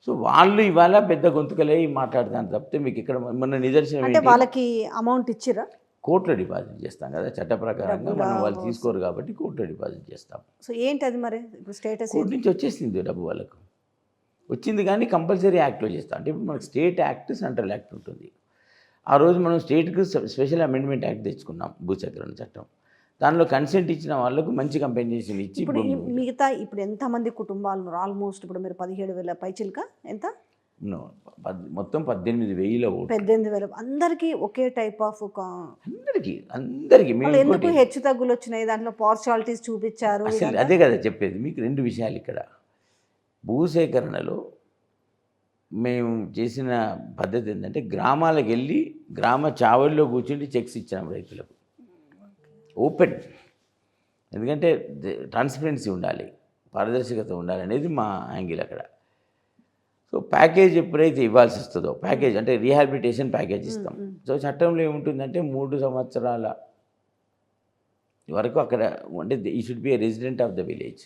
సో వాళ్ళు ఇవాళ పెద్ద గొంతుకలే మాట్లాడతాను తప్పితే మీకు ఇక్కడ మొన్న నిదర్శనం అంటే వాళ్ళకి అమౌంట్ ఇచ్చిరా? కోర్టులో డిపాజిట్ చేస్తాం కదా, చట్ట ప్రకారంగా మనం వాళ్ళు తీసుకోరు కాబట్టి కోర్టులో డిపాజిట్ చేస్తాం. సో ఏంటి అది మరి ఇప్పుడు స్టేటస్? కోర్టు నుంచి వచ్చేసింది డబ్బు వాళ్ళకు వచ్చింది, కానీ కంపల్సరీ యాక్ట్లో చేస్తాం. అంటే ఇప్పుడు మనకు స్టేట్ యాక్ట్, సెంట్రల్ యాక్ట్ ఉంటుంది. ఆ రోజు మనం స్టేట్కి స్పెషల్ అమెండ్మెంట్ యాక్ట్ తెచ్చుకున్నాం, భూసేకరణ చట్టం. దానిలో కన్సెంట్ ఇచ్చిన వాళ్ళకు మంచి కంపెన్సేషన్ ఇచ్చి ఇప్పుడు మిగతా ఇప్పుడు ఎంతమంది కుటుంబాలు ఆల్మోస్ట్ ఇప్పుడు మీరు 17,000 పైచిలుక ఎంత మొత్తం 18,000 ఓట్లు. 18,000 అందరికీ ఒకే టైప్ ఆఫ్ అందరికీ ఎందుకు హెచ్చు తగ్గులు వచ్చినాయి? దాంట్లో పార్షాలిటీస్ చూపించారు. అసలు అదే కదా చెప్పేది మీకు. 2 విషయాలు ఇక్కడ. భూసేకరణలో మేము చేసిన పద్ధతి ఏంటంటే గ్రామాలకు వెళ్ళి గ్రామ చావల్లో కూర్చుండి చెక్స్ ఇచ్చాము రైతులకు, ఓపెన్. ఎందుకంటే ట్రాన్స్పరెన్సీ ఉండాలి, పారదర్శకత ఉండాలి అనేది మా యాంగిల్ అక్కడ. సో ప్యాకేజ్ ఎప్పుడైతే ఇవ్వాల్సి వస్తుందో, ప్యాకేజ్ అంటే రీహాబిలిటేషన్ ప్యాకేజ్ ఇస్తాం. సో చట్టంలో ఏముంటుందంటే 3 సంవత్సరాల వరకు అక్కడ అంటే ఈ should be A resident of the village,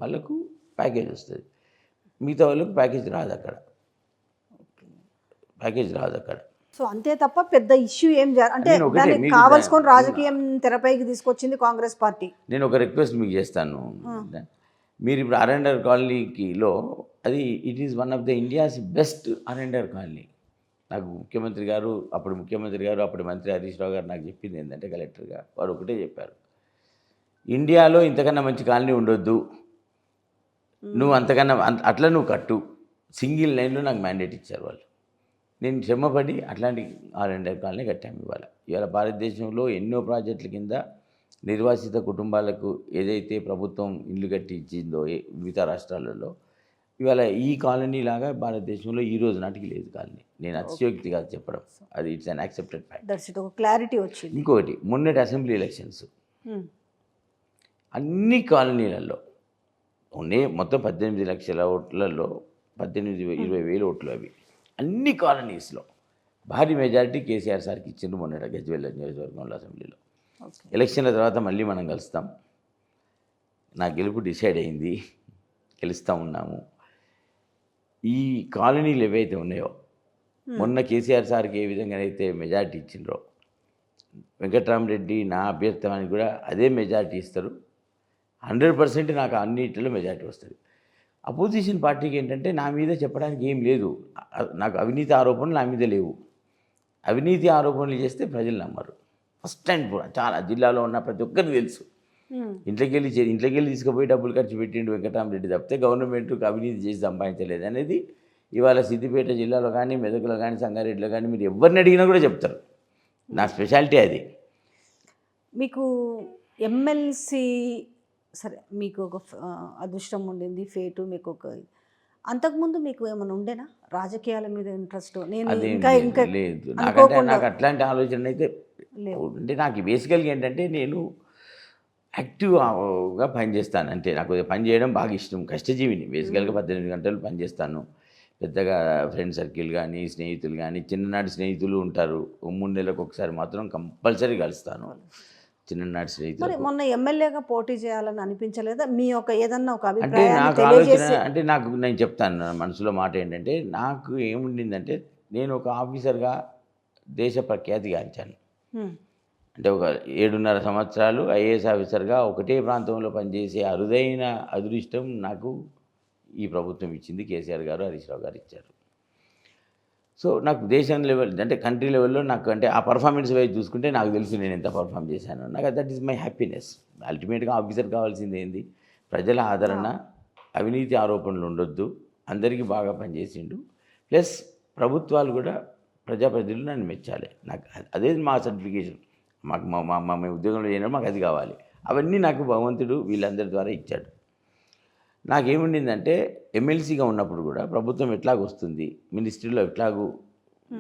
వాళ్ళకు ప్యాకేజ్ వస్తుంది. మిగతా వాళ్ళకు ప్యాకేజ్ రాదు అక్కడ. సో అంతే తప్ప పెద్ద ఇష్యూ ఏం అంటే దానికి కావాల్సుకొని రాజకీయం తెరపైకి తీసుకొచ్చింది కాంగ్రెస్ పార్టీ. నేను ఒక రిక్వెస్ట్ మీకు చేస్తాను. మీరు ఇప్పుడు ఆర్ఎండ్ఆర్ కాలనీలో అది it is one of the India's best R and R colony. నాకు ముఖ్యమంత్రి గారు అప్పుడు మంత్రి హరీష్ రావు గారు నాకు చెప్పింది ఏంటంటే, కలెక్టర్గా వారు ఒకటే చెప్పారు, ఇండియాలో ఇంతకన్నా మంచి కాలనీ ఉండొద్దు, నువ్వు అంతకన్నా అట్లా నువ్వు కట్టు, సింగిల్ లైన్లో నాకు మ్యాండేట్ ఇచ్చారు వాళ్ళు. నేను శ్రమపడి అట్లాంటి ఆర్ఎండ్ఆర్ కాలనీ కట్టాము. ఇవాళ భారతదేశంలో ఎన్నో ప్రాజెక్టుల కింద నిర్వాసిత కుటుంబాలకు ఏదైతే ప్రభుత్వం ఇల్లు కట్టి ఇచ్చిందో మిగతా రాష్ట్రాలలో, ఇవాళ ఈ కాలనీ లాగా భారతదేశంలో ఈ రోజు నాటికి లేదు కాలనీ. నేను అతిశయోక్తి కాదు చెప్పడం, అది ఇట్స్ అన్ యాక్సెప్టెడ్ ఫ్యాక్ట్. ఒక క్లారిటీ వచ్చింది. ఇంకొకటి, మొన్నటి అసెంబ్లీ ఎలక్షన్స్ అన్ని కాలనీలలో ఉన్నాయి, మొత్తం 18 లక్షల ఓట్లలో 18-20 ఓట్లు అవి అన్ని కాలనీస్లో భారీ మెజారిటీ కేసీఆర్ సార్కి ఇచ్చిండ్రు మొన్నట గజ్వేల్ నియోజకవర్గంలో అసెంబ్లీలో. ఎలక్షన్ల తర్వాత మళ్ళీ మనం కలుస్తాం, నా గెలుపు డిసైడ్ అయింది, గెలుస్తూ ఉన్నాము. ఈ కాలనీలు ఏవైతే ఉన్నాయో మొన్న కేసీఆర్ సార్కి ఏ విధంగా అయితే మెజారిటీ ఇచ్చిండ్రో, వెంకట్రామరెడ్డి నా అభ్యర్థానికి కూడా అదే మెజారిటీ ఇస్తారు. 100% నాకు అన్నిటిలో మెజారిటీ వస్తుంది. అపోజిషన్ పార్టీకి ఏంటంటే నా మీద చెప్పడానికి ఏం లేదు, నాకు అవినీతి ఆరోపణలు నా మీద లేవు. అవినీతి ఆరోపణలు చేస్తే ప్రజలు నమ్మరు. ఫస్ట్ అండ్ చాలా జిల్లాలో ఉన్న ప్రతి ఒక్కరికి తెలుసు, ఇంట్లోకి వెళ్ళి తీసుకుపోయి డబ్బులు ఖర్చు పెట్టిండు వెంకటరామరెడ్డి తప్పితే గవర్నమెంట్కి అవినీతి చేసి సంపాదించలేదు అనేది ఇవాళ సిద్దిపేట జిల్లాలో కానీ, మెదకులో కానీ, సంగారెడ్డిలో కానీ మీరు ఎవరిని అడిగినా కూడా చెప్తారు. నా స్పెషాలిటీ అది. మీకు ఎమ్మెల్సీ సరే, మీకు ఒక అదృష్టం ఉండింది, ఫేటు మీకు ఒక. అంతకుముందు మీకు ఏమైనా ఉండేనా రాజకీయాల మీద ఇంట్రెస్ట్? నేను ఇంకా లేదు, నాకు అట్లాంటి ఆలోచన అయితే అంటే నాకు బేసికల్గా ఏంటంటే నేను యాక్టివ్గా పనిచేస్తాను. అంటే నాకు పని చేయడం బాగా ఇష్టం, కష్టజీవిని. బేసికల్గా 18 గంటలు పనిచేస్తాను. పెద్దగా ఫ్రెండ్ సర్కిల్ కానీ, స్నేహితులు కానీ, చిన్ననాటి స్నేహితులు ఉంటారు, 3 నెలలకు ఒకసారి మాత్రం కంపల్సరీ కలుస్తాను చిన్ననాటి స్నేహితులు. మరి మొన్న ఎమ్మెల్యేగా పోటీ చేయాలని అనిపించలేదా? మీ యొక్క ఏదన్నా ఒక అంటే అభిప్రాయం నాకు ఆలోచన అంటే నేను చెప్తాను నా మనసులో మాట ఏంటంటే, నాకు ఏముండిందంటే నేను ఒక ఆఫీసర్గా దేశ ప్రఖ్యాతి గాంచాను. అంటే ఒక 7.5 సంవత్సరాలు ఐఏఎస్ ఆఫీసర్గా ఒకటే ప్రాంతంలో పనిచేసే అరుదైన అదృష్టం నాకు ఈ ప్రభుత్వం ఇచ్చింది, కేసీఆర్ గారు, హరీష్ రావు గారు ఇచ్చారు. సో నాకు దేశం లెవెల్ అంటే కంట్రీ లెవెల్లో నాకు అంటే ఆ పర్ఫార్మెన్స్ వైజ్ చూసుకుంటే నాకు తెలుసు నేను ఎంత పర్ఫామ్ చేశాను. నాకు దట్ ఈస్ మై హ్యాపీనెస్. అల్టిమేట్గా ఆఫీసర్ కావాల్సింది ఏంది, ప్రజల ఆదరణ, అవినీతి ఆరోపణలు ఉండొద్దు, అందరికీ బాగా పనిచేసిండు, ప్లస్ ప్రభుత్వాలు కూడా ప్రజాప్రతినిధులు నన్ను మెచ్చాలి. నాకు అదే మా సర్టిఫికేషన్. మాకు మా మా మా మేము ఉద్యోగంలో చేయడం మాకు అది కావాలి. అవన్నీ నాకు భగవంతుడు వీళ్ళందరి ద్వారా ఇచ్చాడు. నాకేముండిందంటే ఎమ్మెల్సీగా ఉన్నప్పుడు కూడా ప్రభుత్వం ఎట్లాగొస్తుంది, మినిస్ట్రీలో ఎట్లాగూ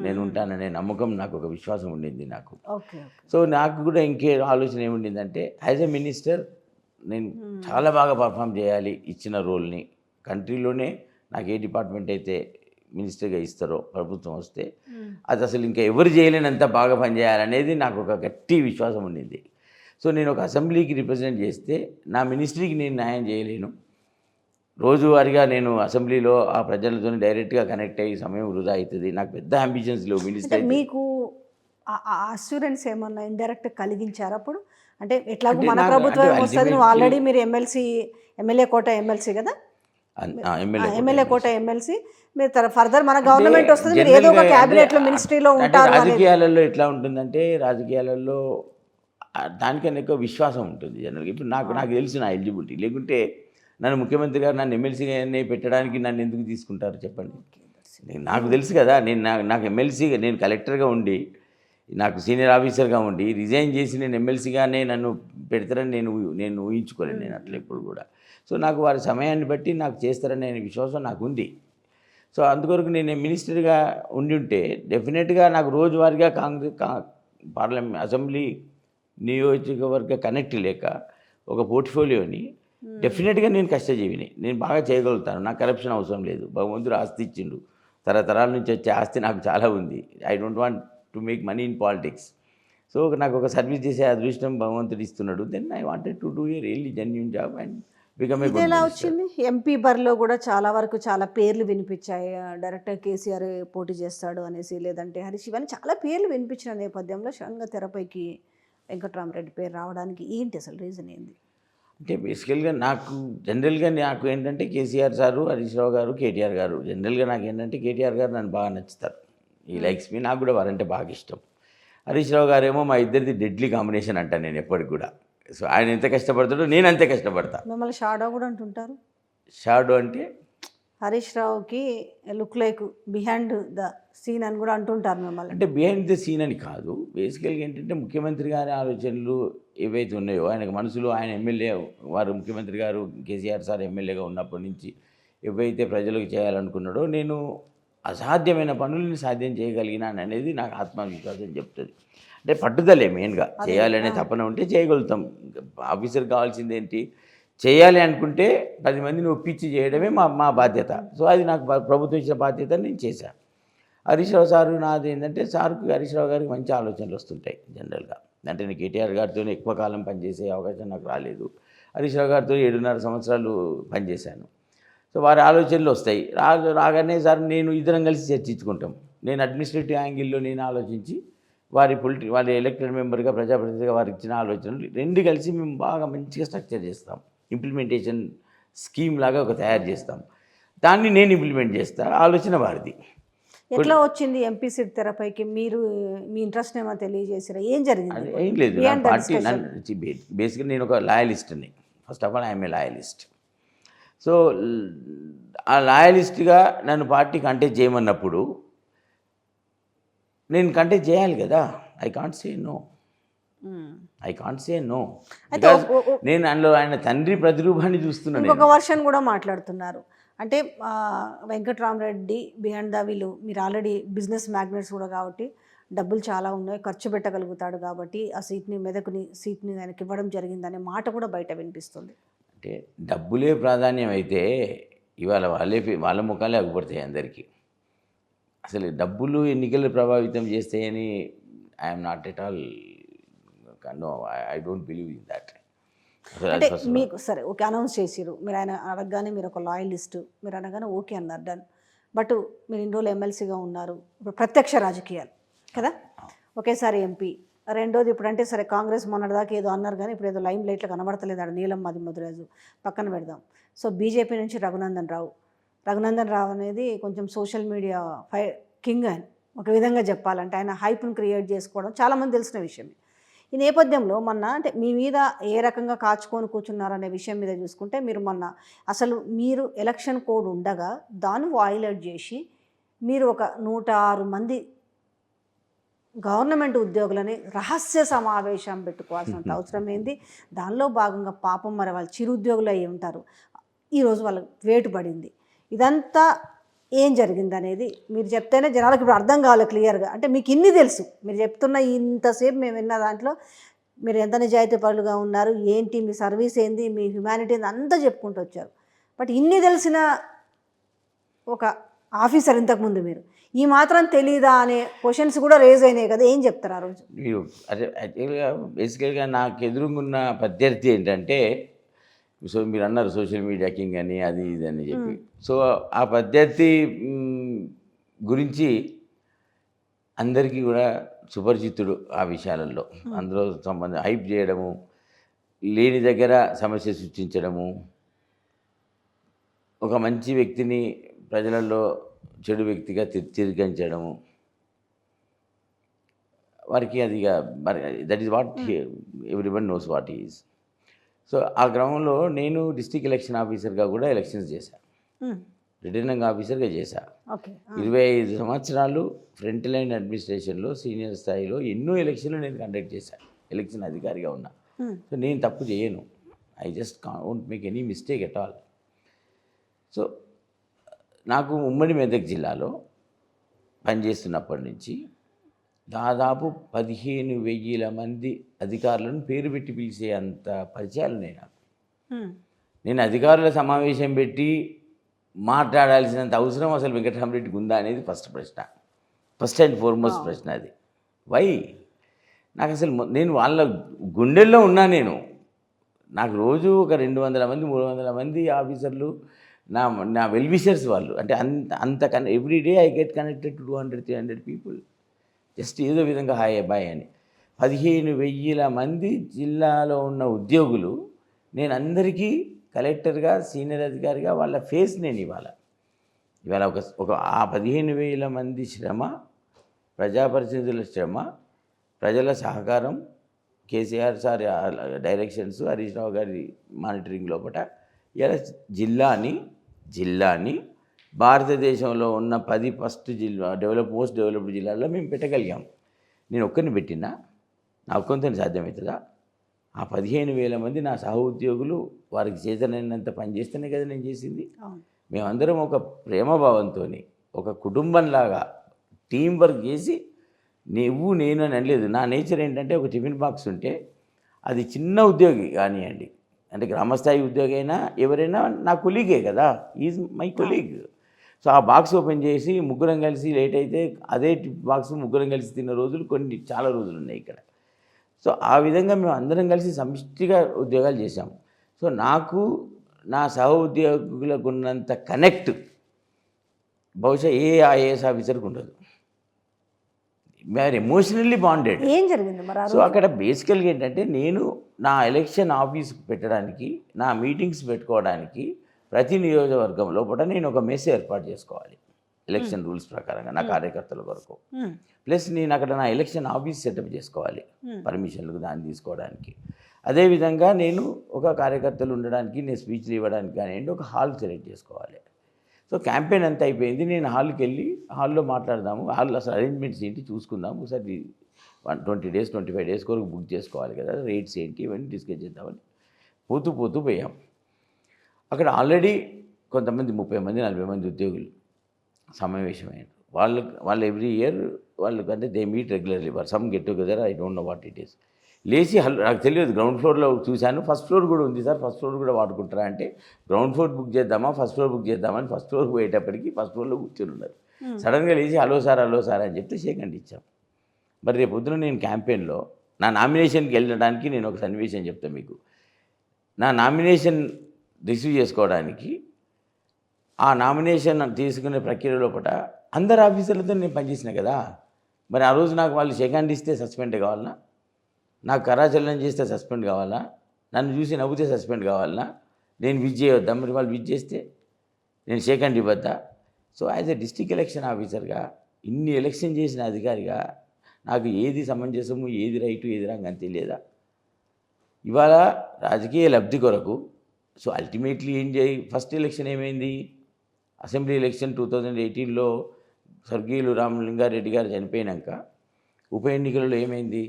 నేను ఉంటాననే నమ్మకం, నాకు ఒక విశ్వాసం ఉండింది నాకు. ఓకే. సో నాకు కూడా ఇంకే ఆలోచన ఏముండిందంటే యాజ్ ఎ మినిస్టర్ నేను చాలా బాగా పర్ఫామ్ చేయాలి ఇచ్చిన రోల్ని. కంట్రీలోనే నాకు ఏ డిపార్ట్మెంట్ అయితే మినిస్టర్గా ఇస్తారో ప్రభుత్వం వస్తే అది అసలు ఇంకా ఎవరు చేయలేనంత బాగా పనిచేయాలనేది నాకు ఒక గట్టి విశ్వాసం ఉండింది. సో నేను ఒక అసెంబ్లీకి రిప్రజెంట్ చేస్తే నా మినిస్ట్రీకి నేను న్యాయం చేయలేను. రోజువారీగా నేను అసెంబ్లీలో ఆ ప్రజలతో డైరెక్ట్గా కనెక్ట్ అయ్యి సమయం వృధా అవుతుంది. నాకు పెద్ద అంబిషన్స్ లేవు మినిస్టర్. మీకు అస్యూరెన్స్ ఏమన్నా ఇండైరెక్ట్ కలిగించారు అప్పుడు? అంటే ఎట్లాగో అంటే మన నాకు ప్రభుత్వం అంటే వస్తుంది, నువ్వు ఆల్రెడీ మీరు ఎమ్మెల్యే కోట ఎమ్మెల్సీ కదా, ఎమ్మెల్యే కోట ఎమ్మెల్సీ, మీరు ఫర్దర్ మన గవర్నమెంట్ వస్తుంది, మీరు ఏదో ఒక క్యాబినెట్లో మినిస్ట్రీలో ఉంటారు. రాజకీయాలలో ఎట్లా ఉంటుందంటే రాజకీయాలలో దానికన్నా ఎక్కువ విశ్వాసం ఉంటుంది జనరల్గా. ఇప్పుడు నాకు తెలుసు నా ఎలిజిబిలిటీ, లేకుంటే నన్ను ముఖ్యమంత్రి గారు నన్ను ఎమ్మెల్సీగానే పెట్టడానికి నన్ను ఎందుకు తీసుకుంటారు చెప్పండి. నాకు తెలుసు కదా, నాకు ఎమ్మెల్సీగా నేను కలెక్టర్గా ఉండి నాకు సీనియర్ ఆఫీసర్గా ఉండి రిజైన్ చేసి నేను ఎమ్మెల్సీగానే నన్ను పెడతారని నేను ఊహించుకోలేను నేను అట్లా ఎప్పుడు కూడా. సో నాకు వారి సమయాన్ని బట్టి నాకు చేస్తారనే విశ్వాసం నాకు ఉంది. సో అందుకొరకు నేను మినిస్టర్గా ఉండి ఉంటే డెఫినెట్గా నాకు రోజువారీగా పార్లమెంట్ అసెంబ్లీ నియోజకవర్గ కనెక్ట్ లేక ఒక పోర్ట్ఫోలియోని డెఫినెట్గా నేను కష్టజీవిని, నేను బాగా చేయగలుగుతాను. నాకు కరప్షన్ అవసరం లేదు. భగవంతుడు ఆస్తి ఇచ్చిండు, తరతరాల నుంచి వచ్చే ఆస్తి నాకు చాలా ఉంది. I don't want to make money in politics. So నాకు ఒక సర్వీస్ చేసే అదృష్టం భగవంతుడు ఇస్తున్నాడు. Then I wanted to do a really genuine job and become a good ఎలా మినిస్టర్. వచ్చింది? ఎంపీ బరిలో కూడా చాలా వరకు చాలా పేర్లు వినిపించాయి. డైరెక్టర్ కేసీఆర్ పోటీ చేస్తాడు అనేసి, లేదంటే హరీష్, ఇవన్నీ చాలా పేర్లు వినిపించిన నేపథ్యంలో సడన్గా తెరపైకి వెంకట్రామరెడ్డి పేరు రావడానికి ఏంటి అసలు రీజన్ ఏంది? అంటే బేసికల్గా నాకు ఏంటంటే కేసీఆర్ సారు, హరీష్ రావు గారు, కేటీఆర్ గారు. జనరల్గా నాకు ఏంటంటే కేటీఆర్ గారు నన్ను బాగా నచ్చుతారు. ఈ లైక్స్ మీ. నాకు కూడా వారంటే బాగా ఇష్టం. హరీష్ రావు గారేమో మా ఇద్దరిది డెడ్లీ కాంబినేషన్ అంటాను నేను ఎప్పటికి కూడా. సో ఆయన ఎంత కష్టపడతాడో నేను అంతే కష్టపడతా. మిమ్మల్ని షాడో కూడా అంటుంటారు. షాడో అంటే హరీష్ రావుకి look like behind the scene అని కూడా అంటుంటారు మిమ్మల్ని. అంటే బిహైండ్ ద సీన్ అని కాదు. బేసికల్గా ఏంటంటే ముఖ్యమంత్రి గారి ఆలోచనలు ఏవైతే ఉన్నాయో ఆయనకు మనసులో, ఆయన ఎమ్మెల్యే వారు ముఖ్యమంత్రి గారు కేసీఆర్ సార్ ఎమ్మెల్యేగా ఉన్నప్పటి నుంచి ఏవైతే ప్రజలకు చేయాలనుకున్నాడో నేను అసాధ్యమైన పనులను సాధ్యం చేయగలిగినాను అనేది నాకు ఆత్మవిశ్వాసం చెప్తుంది. అంటే పట్టుదలే మెయిన్గా, చేయాలనే తపన ఉంటే చేయగలుగుతాం. ఆఫీసర్ కావాల్సింది ఏంటి, చేయాలి అనుకుంటే 10 మందిని ఒప్పించి చేయడమే మా బాధ్యత. సో అది నాకు ప్రభుత్వం ఇచ్చిన బాధ్యత, నేను చేశాను. హరీష్ రావు సారు నాది ఏంటంటే హరీష్ రావు గారికి మంచి ఆలోచనలు వస్తుంటాయి జనరల్గా. అంటే నేను కేటీఆర్ గారితో ఎక్కువ కాలం పనిచేసే అవకాశం నాకు రాలేదు. హరీష్ రావు గారితో 7.5 సంవత్సరాలు పనిచేశాను. సో వారి ఆలోచనలు వస్తాయి. రాగానే సార్ నేను ఇద్దరం కలిసి చర్చించుకుంటాం. నేను అడ్మినిస్ట్రేటివ్ యాంగిల్లో నేను ఆలోచించి వారి ఎలక్టెడ్ మెంబర్గా, ప్రజాప్రతినిధిగా వారికి ఇచ్చిన ఆలోచనలు రెండు కలిసి మేము బాగా మంచిగా స్ట్రక్చర్ చేస్తాం. ఇంప్లిమెంటేషన్ స్కీమ్ లాగా తయారు చేస్తాం. దాన్ని నేను ఇంప్లిమెంట్ చేస్తా. ఆలోచన వారిది. ఎట్లా వచ్చింది ఎంపీ సీట్ తెరపైకి? మీరు మీ ఇంట్రెస్ట్ ఏమో తెలియజేసారా? ఏం జరిగింది? ఏం లేదు, పార్టీ బేసిక్గా నేను ఒక లాయలిస్ట్ని. First of all I am a loyalist. So ఆ లాయలిస్ట్గా నన్ను పార్టీ కంటెస్ట్ చేయమన్నప్పుడు నేను కంటెస్ట్ చేయాలి కదా. I can't say no. నేను అందులో ఆయన తండ్రి ప్రతిరూపాన్ని చూస్తున్నాను. ఇంకొక వర్షన్ కూడా మాట్లాడుతున్నారు. అంటే వెంకట్రామరెడ్డి బిహైండ్ ద వీళ్ళు, మీరు ఆల్రెడీ బిజినెస్ మ్యాగ్నెట్స్ కూడా కాబట్టి డబ్బులు చాలా ఉన్నాయి, ఖర్చు పెట్టగలుగుతాడు కాబట్టి ఆ మెదకుని సీట్ని ఆయనకి ఇవ్వడం జరిగిందనే మాట కూడా బయట వినిపిస్తుంది. అంటే డబ్బులే ప్రాధాన్యం అయితే ఇవాళ వాళ్ళ ముఖాలే అగుపడతాయి అందరికీ. అసలు డబ్బులు ఎన్నికలు ప్రభావితం చేస్తాయని I'm not at all, no, I don't believe in that. అంటే మీకు సరే ఓకే అనౌన్స్ చేసిరు, మీరు ఆయన అడగగానే మీరు ఒక లాయలిస్ట్, మీరు అనగానే ఓకే అన్నారు, డన్. బట్ మీరు ఇన్ని రోజులు ఎమ్మెల్సీగా ఉన్నారు, ఇప్పుడు ప్రత్యక్ష రాజకీయాలు కదా, ఒకేసారి ఎంపీ, రెండోది ఇప్పుడు అంటే సరే కాంగ్రెస్ మొన్నటిదాకా ఏదో అన్నారు కానీ ఇప్పుడు ఏదో లైమ్ లైట్లో కనబడతలేదు, ఆడ నీలం మధురాజు పక్కన పెడదాం. సో బీజేపీ నుంచి రఘునందన్ రావు అనేది కొంచెం సోషల్ మీడియా కింగ్ ఆయన ఒక విధంగా చెప్పాలంటే. ఆయన హైప్ను క్రియేట్ చేసుకోవడం చాలామంది తెలిసిన విషయమే. ఈ నేపథ్యంలో మొన్న అంటే మీ మీద ఏ రకంగా కాచుకొని కూర్చున్నారనే విషయం మీద చూసుకుంటే, మీరు మొన్న అసలు మీరు ఎలక్షన్ కోడ్ ఉండగా దాన్ని వయలేట్ చేసి మీరు ఒక 106 మంది గవర్నమెంట్ ఉద్యోగులని రహస్య సమావేశం పెట్టుకోవాల్సినంత అవసరం ఏంది? దానిలో భాగంగా పాపం మరి వాళ్ళు చిరుద్యోగులు అయ్యి ఉంటారు. ఈరోజు వాళ్ళకి వేటు పడింది. ఇదంతా ఏం జరిగిందనేది మీరు చెప్తేనే జనాలకు ఇప్పుడు అర్థం కావాలి క్లియర్గా. అంటే మీకు ఇన్ని తెలుసు, మీరు చెప్తున్న ఇంతసేపు మేము విన్న దాంట్లో మీరు ఎంత నిజాయితీ పరులుగా ఉన్నారు, ఏంటి మీ సర్వీస్ ఏంది, మీ హ్యుమానిటీ ఏంది అంతా చెప్పుకుంటూ వచ్చారు. బట్ ఇన్ని తెలిసిన ఒక ఆఫీసర్ ఇంతకుముందు మీరు ఈ మాత్రం తెలీదా అనే క్వశ్చన్స్ కూడా రేజ్ అయినాయి కదా, ఏం చెప్తారు ఆ రోజు? మీరు అదే యాక్చువల్గా బేసికల్గా నాకు ఎదురుగున్న ప్రత్యర్థి ఏంటంటే, సో మీరు అన్నారు సోషల్ మీడియా కింగ్ అని అది ఇది అని చెప్పి. సో ఆ ప్రత్యర్థి గురించి అందరికీ కూడా సుపరిచితుడు ఆ విషయాలలో. అందులో హైప్ చేయడము, లేని దగ్గర సమస్య సృష్టించడము, ఒక మంచి వ్యక్తిని ప్రజలలో చెడు వ్యక్తిగా చిత్రీకరించడము, వారికి అది మరి that is what everyone knows what is. So ఆ క్రమంలో నేను డిస్ట్రిక్ట్ ఎలక్షన్ ఆఫీసర్గా కూడా ఎలక్షన్స్ చేశాను, రిటర్నింగ్ ఆఫీసర్గా చేశాను. 25 సంవత్సరాలు ఫ్రంట్ లైన్ అడ్మినిస్ట్రేషన్లో సీనియర్ స్థాయిలో ఎన్నో ఎలక్షన్లు నేను కండక్ట్ చేశాను, ఎలక్షన్ అధికారిగా ఉన్నా. సో నేను తప్పు చేయను, I just can't make any mistake at all. So నాకు ఉమ్మడి మెదక్ జిల్లాలో పనిచేస్తున్నప్పటి నుంచి దాదాపు 15,000 మంది అధికారులను పేరు పెట్టి పిలిచే అంత పరిచయాలు నాకు. నేను అధికారుల సమావేశం పెట్టి మాట్లాడాల్సినంత అవసరం అసలు వెంకటరామరెడ్డికి ఉందా అనేది ఫస్ట్ అండ్ ఫార్మోస్ట్ ప్రశ్న అది. వై? నాకు అసలు నేను వాళ్ళ గుండెల్లో ఉన్నా. నాకు రోజు ఒక 200 మంది 300 మంది ఆఫీసర్లు నా వెల్విషర్స్ వాళ్ళు. అంటే అంతకన్నా every day I get connected to 200-300 people. Just ఏదో విధంగా హాయ్ అబ్బాయి అని. 15,000 మంది జిల్లాలో ఉన్న ఉద్యోగులు, నేను అందరికీ కలెక్టర్గా సీనియర్ అధికారిగా వాళ్ళ ఫేస్ నేను ఇవాళ ఒక ఆ 15,000 మంది శ్రమ, ప్రజాప్రతినిధుల శ్రమ, ప్రజల సహకారం, కేసీఆర్ సార్ డైరెక్షన్స్, హరీష్ రావు గారి మానిటరింగ్ లోపల ఇలా జిల్లాని భారతదేశంలో ఉన్న 10 ఫస్ట్ మోస్ట్ డెవలప్డ్ జిల్లాల్లో మేము పెట్టగలిగాం. నేను ఒక్కరిని పెట్టినా నా ఒక్కంతో సాధ్యమవుతుందా? ఆ 15,000 మంది నా సహ ఉద్యోగులు వారికి చేతనైనంత పని చేస్తేనే కదా నేను చేసింది. మేమందరం ఒక ప్రేమభావంతో ఒక కుటుంబంలాగా టీం వర్క్ చేసి, నువ్వు నేను అని అనలేదు. నా నేచర్ ఏంటంటే, ఒక టిఫిన్ బాక్స్ ఉంటే అది చిన్న ఉద్యోగి కానివ్వండి, అంటే గ్రామస్థాయి ఉద్యోగి అయినా ఎవరైనా నా కొలీగే కదా, ఈజ్ మై కొలీగ్. సో ఆ బాక్స్ ఓపెన్ చేసి ముగ్గురం కలిసి లేట్ అయితే అదే బాక్స్ ముగ్గురం కలిసి తిన్న రోజులు చాలా రోజులు ఉన్నాయి ఇక్కడ. సో ఆ విధంగా మేము అందరం కలిసి సమిష్టిగా ఉద్యోగాలు చేశాము. సో నాకు నా సహ ఉద్యోగులకు ఉన్నంత కనెక్ట్ బహుశా ఏ ఐఏఎస్ ఆఫీసర్కి ఉండదు. We are emotionally bonded. ఏం జరిగింది మరి? సో అక్కడ బేసికల్గా ఏంటంటే, నేను నా ఎలక్షన్ ఆఫీస్ పెట్టడానికి, నా మీటింగ్స్ పెట్టుకోవడానికి ప్రతి నియోజకవర్గం లోపల నేను ఒక మెస్ ఏర్పాటు చేసుకోవాలి ఎలక్షన్ రూల్స్ ప్రకారంగా నా కార్యకర్తల కొరకు. ప్లస్ నేను అక్కడ నా ఎలక్షన్ ఆఫీస్ సెటప్ చేసుకోవాలి పర్మిషన్లకు దాన్ని తీసుకోవడానికి. అదేవిధంగా నేను ఒక కార్యకర్తలు ఉండడానికి, నేను స్పీచ్లు ఇవ్వడానికి కానివ్వండి ఒక హాల్ సెలెక్ట్ చేసుకోవాలి. సో క్యాంపెయిన్ అంతా అయిపోయింది. నేను హాల్కి వెళ్ళి హాల్లో మాట్లాడదాము, హాల్లో అసలు అరేంజ్మెంట్స్ ఏంటి చూసుకుందాము, ఒకసారి 20 days 25 days వరకు బుక్ చేసుకోవాలి కదా, రేట్స్ ఏంటి ఇవన్నీ డిస్కస్ చేద్దామని పోతూ పోయాం. అక్కడ ఆల్రెడీ కొంతమంది 30 మంది 40 మంది ఉద్యోగులు సమావేశమయ్యారు. వాళ్ళు ఎవ్రీ ఇయర్ అంటే they meet regularly, some get together, I don't know what it is. లేచి నాకు తెలియదు, గ్రౌండ్ ఫ్లోర్లో చూశాను, ఫస్ట్ ఫ్లోర్ కూడా ఉంది సార్, ఫస్ట్ ఫ్లోర్ కూడా వాడుకుంటారా అంటే, గ్రౌండ్ ఫ్లోర్ బుక్ చేద్దామా ఫస్ట్ ఫ్లోర్ బుక్ చేద్దామని ఫస్ట్ ఫ్లోర్కి పోయేటప్పటికి ఫస్ట్ ఫ్లోర్లో కూర్చొని ఉన్నారు. సడన్గా లేచి హలో సార్ అని చెప్తే షేక్ హ్యాండ్ ఇచ్చాం. మరి రేపు పొద్దున నేను క్యాంపెయిన్లో నా నామినేషన్కి వెళ్ళడానికి నేను ఒక సన్నివేశం చెప్తాను మీకు. నా నామినేషన్ రిసీవ్ చేసుకోవడానికి ఆ నామినేషన్ తీసుకునే ప్రక్రియ లోపల అందరు ఆఫీసర్లతో నేను పనిచేసిన కదా, మరి ఆ రోజు నాకు వాళ్ళు షేక్ హ్యాండ్ ఇస్తే సస్పెండ్ కావాలన్నా, నాకు కరాచలనం చేస్తే సస్పెండ్ కావాలా, నన్ను చూసి నవ్వుతే సస్పెండ్ కావాలన్నా, నేను విజ్ చేయొద్దా? మరి వాళ్ళు విజ్ చేస్తే నేను షేక్ హ్యాండ్ ఇవ్వద్దా? So as a district election ఆఫీసర్గా ఇన్ని ఎలక్షన్ చేసిన అధికారిగా నాకు ఏది సమంజసము, ఏది రైటు, ఏది రాంగ్ అని తెలియదా? ఇవాళ రాజకీయ లబ్ధి కొరకు సో అల్టిమేట్లీ ఏం చేయి ఫస్ట్ ఎలక్షన్ ఏమైంది? అసెంబ్లీ ఎలక్షన్ 2018లో స్వర్గీయులు రామలింగారెడ్డి గారు చనిపోయినాక ఉప ఎన్నికలలో ఏమైంది?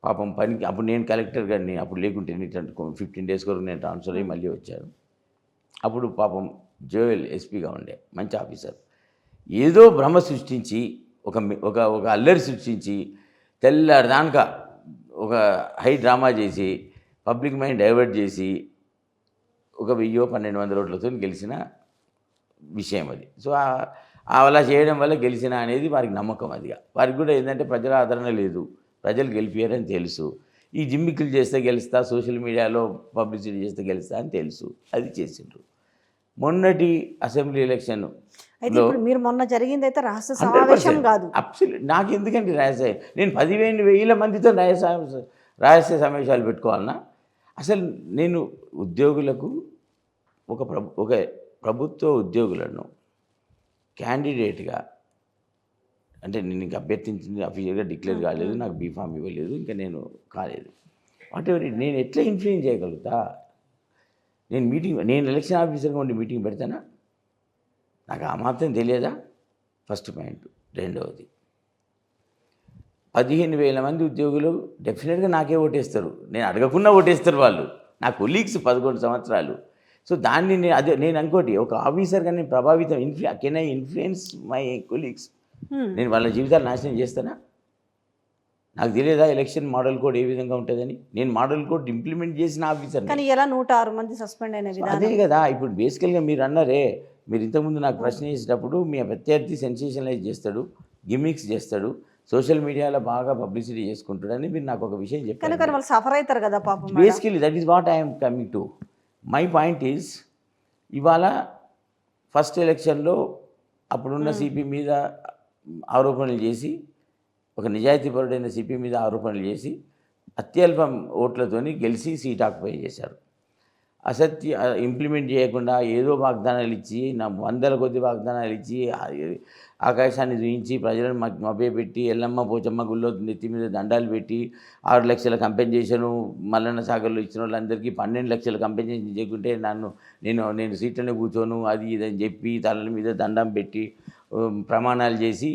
పాపం పనికి అప్పుడు నేను కలెక్టర్ గారిని అప్పుడు లేకుంటే 15 డేస్ వరకు నేను ట్రాన్స్ఫర్ అయ్యి మళ్ళీ వచ్చాను. అప్పుడు పాపం జోయల్ ఎస్పీగా ఉండే మంచి ఆఫీసర్. ఏదో భ్రమ సృష్టించి ఒక ఒక ఒక అల్లరి సృష్టించి తెల్లారిదానక ఒక హై డ్రామా చేసి పబ్లిక్ మైండ్ డైవర్ట్ చేసి ఒక 1000-1200 ఓట్లతో గెలిచిన విషయం అది. సో అలా చేయడం వల్ల గెలిచిన అనేది వారికి నమ్మకం. అదిగా వారికి కూడా ఏంటంటే ప్రజల ఆదరణ లేదు, ప్రజలు గెలిపారని తెలుసు. ఈ జిమ్మికులు చేస్తే గెలుస్తా, సోషల్ మీడియాలో పబ్లిసిటీ చేస్తే గెలుస్తా అని తెలుసు, అది చేసిండ్రు. మొన్నటి అసెంబ్లీ ఎలక్షన్ అయితే ఇప్పుడు మీరు మొన్న జరిగింది అయితే రహస్య సమావేశం కాదు. అబ్సల్యూట్. నాకు ఎందుకంటే రహస్య, నేను 10,000 మందితో రహస్య సమావేశాలు పెట్టుకోవాలన్నా? అసలు నేను ఉద్యోగులకు ఒక ప్రభుత్వ ఉద్యోగులను క్యాండిడేట్గా అంటే నేను ఇంకా అభ్యర్థించింది అఫీషియల్గా డిక్లేర్ కాలేదు, నాకు బీఫామ్ ఇవ్వలేదు, ఇంకా నేను కాలేదు. వాట్ ఎవర్ నేను ఎట్లా ఇన్ఫ్లుయెన్స్ చేయగలుగుతా? నేను ఎలక్షన్ ఆఫీసర్గా ఉండి మీటింగ్ పెడతానా? నాకు ఆ మాత్రం తెలియదా? First point. రెండవది, 15,000 మంది ఉద్యోగులు డెఫినెట్గా నాకే ఓటేస్తారు, నేను అడగకుండా ఓటేస్తారు వాళ్ళు, నా కొలీగ్స్ 11 సంవత్సరాలు. సో దాన్ని నేను అనుకోటి ఒక ఆఫీసర్గా నేను ప్రభావితం can I influence my colleagues? నేను వాళ్ళ జీవితాలు నాశనం చేస్తానా? నాకు తెలియదా ఎలక్షన్ మోడల్ కోడ్ ఏ విధంగా ఉంటుందని? నేను మోడల్ కోడ్ ఇంప్లిమెంట్ చేసిన ఆఫీసర్. కానీ ఎలా 106 మంది సస్పెండ్ అయిన విధానం అదే కదా. ఇప్పుడు బేసికల్గా మీరు అన్నారే, మీరు ఇంతకుముందు నాకు ప్రశ్న చేసేటప్పుడు మీ ప్రత్యర్థి సెన్సేషనలైజ్ చేస్తాడు, గిమిక్స్ చేస్తాడు, సోషల్ మీడియాలో బాగా పబ్లిసిటీ చేసుకుంటాడని మీరు నాకు ఒక విషయం చెప్పారు. కానీ వాళ్ళు సఫర్ అవుతారు కదా పాపం. Basically that is what I'm coming to. My point is, ఇవాళ ఫస్ట్ ఎలక్షన్లో అప్పుడున్న సిపి మీద ఆరోపణలు చేసి, ఒక నిజాయితీపరుడైన సిపి మీద ఆరోపణలు చేసి అత్యల్పం ఓట్లతోని గెలిచి సీట్ ఆక్యుపై చేశారు. ఇంప్లిమెంట్ చేయకుండా ఏదో వాగ్దానాలు ఇచ్చి, నా 100 కొద్ది వాగ్దానాలు ఇచ్చి ఆకాశాన్ని చూయించి ప్రజలను మభ్యపెట్టి ఎల్లమ్మ పోచమ్మ గుళ్ళో నెత్తి మీద దండాలు పెట్టి 6 లక్షల కంపెన్సేషను మల్లన్న సాగర్లో ఇచ్చిన వాళ్ళందరికీ 12 లక్షల కంపెన్సేషన్ చేయకుంటే నేను సీట్లోనే కూర్చోను అది ఇదని చెప్పి తలల మీద దండం పెట్టి ప్రమాణాలు చేసి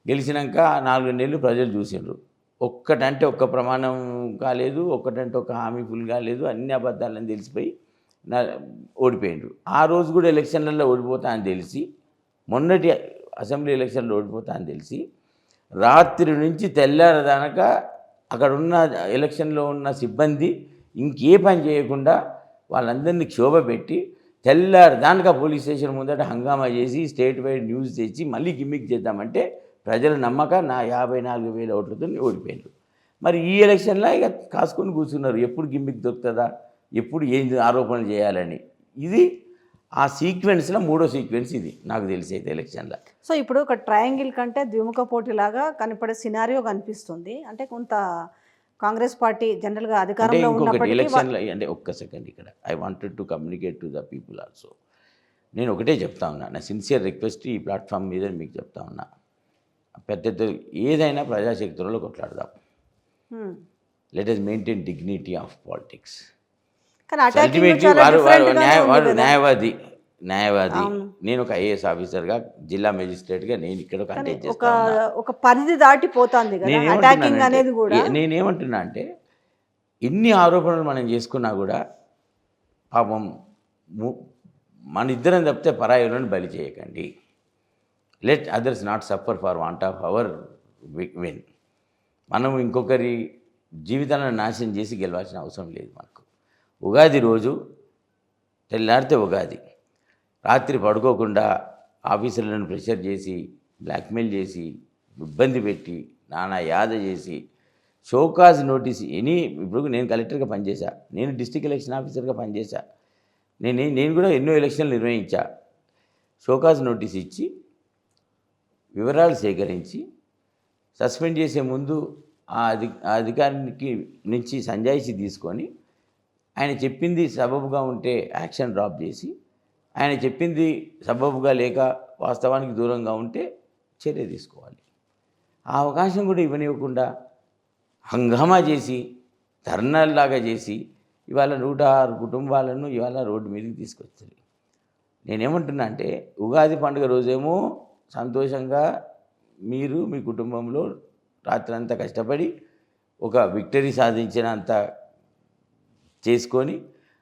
గెలిచినాక 4 నెలలు ప్రజలు చూసిండ్రు. ఒక్కటంటే ఒక్క ప్రమాణం కాలేదు, ఒక్కటంటే ఒక హామీ ఫుల్ కాలేదు, అన్ని అబద్ధాలని తెలిసిపోయి ఓడిపోయిండ్రు. ఆ రోజు కూడా ఎలక్షన్లలో ఓడిపోతా అని తెలిసి, మొన్నటి అసెంబ్లీ ఎలక్షన్లో ఓడిపోతా అని తెలిసి రాత్రి నుంచి తెల్లారదానక అక్కడ ఉన్న ఎలక్షన్లో ఉన్న సిబ్బంది ఇంకే పని చేయకుండా వాళ్ళందరినీ క్షోభ పెట్టి తెల్లారదానక పోలీస్ స్టేషన్ ముందట హంగామా చేసి స్టేట్ వైడ్ న్యూస్ తెచ్చి మళ్ళీ గిమ్మిక్ చేద్దామంటే ప్రజల నమ్మక నా 54,000 ఓట్లతో ఓడిపోయారు. మరి ఈ ఎలక్షన్లో ఇక కాసుకొని కూర్చున్నారు, ఎప్పుడు గిమ్మిక్ దొరుకుతుందా, ఎప్పుడు ఏం ఆరోపణలు చేయాలని. ఇది ఆ సీక్వెన్స్లో 3వ సీక్వెన్స్ ఇది నాకు తెలిసి అయితే ఎలక్షన్లో. సో ఇప్పుడు ఒక ట్రయాంగిల్ కంటే ద్విముఖ పోటీలాగా కనపడే సినారియో కనిపిస్తుంది. అంటే కొంత కాంగ్రెస్ పార్టీ జనరల్గా అధికారంలో ఉన్నప్పటికీ ఎలక్షన్లో అంటే ఒక్క సెకండ్ ఇక్కడ I wanted to communicate to the people also. నేను ఒకటే చెప్తా ఉన్నా, నా సిన్సియర్ రిక్వెస్ట్ ఈ ప్లాట్ఫామ్ మీద మీకు చెప్తా ఉన్నా, పెద్ద ఏదైనా ప్రజాశక్తులలో కొట్లాడదాం. Let us maintain dignity of politics. Ultimately వారు న్యాయవాది. నేను ఒక ఐఏఎస్ ఆఫీసర్గా, జిల్లా మెజిస్ట్రేట్గా నేను ఇక్కడ కంటెస్ట్ చేస్తా ఉన్నా. ఒక పరిధి దాటిపోతుంది కదా అటాకింగ్ అనేది కూడా. నేనేమంటున్నా అంటే, ఎన్ని ఆరోపణలు మనం చేసుకున్నా కూడా పాపం మన ఇద్దరం తప్పితే పరాయులను బలి చేయకండి. Let others not suffer for want of our win. మనం ఇంకొకరి జీవితాలను నాశనం చేసి గెలవాల్సిన అవసరం లేదు మనకు. ఉగాది రోజు తెల్లారితే ఉగాది, రాత్రి పడుకోకుండా ఆఫీసర్లను ప్రెషర్ చేసి, బ్లాక్మెయిల్ చేసి, ఇబ్బంది పెట్టి, నానా యాద చేసి, షోకాజ్ నోటీస్ ఇప్పుడు నేను కలెక్టర్గా పనిచేశా, నేను డిస్ట్రిక్ట్ ఎలక్షన్ ఆఫీసర్గా పనిచేశా, నేను కూడా ఎన్నో ఎలక్షన్లు నిర్వహించా. షోకాజ్ నోటీస్ ఇచ్చి వివరాలు సేకరించి సస్పెండ్ చేసే ముందు ఆ అధికారికి నుంచి సంజాయిషి తీసుకొని, ఆయన చెప్పింది సబబుగా ఉంటే యాక్షన్ డ్రాప్ చేసి, ఆయన చెప్పింది సబబుగా లేక వాస్తవానికి దూరంగా ఉంటే చర్య తీసుకోవాలి. ఆ అవకాశం కూడా ఇవ్వనివ్వకుండా హంగామా చేసి ధర్నాల్లాగా చేసి ఇవాళ 106 కుటుంబాలను ఇవాళ రోడ్డు మీదకి తీసుకొచ్చింది. నేనేమంటున్నా అంటే ఉగాది పండుగ రోజేమో సంతోషంగా మీరు మీ కుటుంబంలో రాత్రంతా కష్టపడి ఒక విక్టరీ సాధించినంత చేసుకొని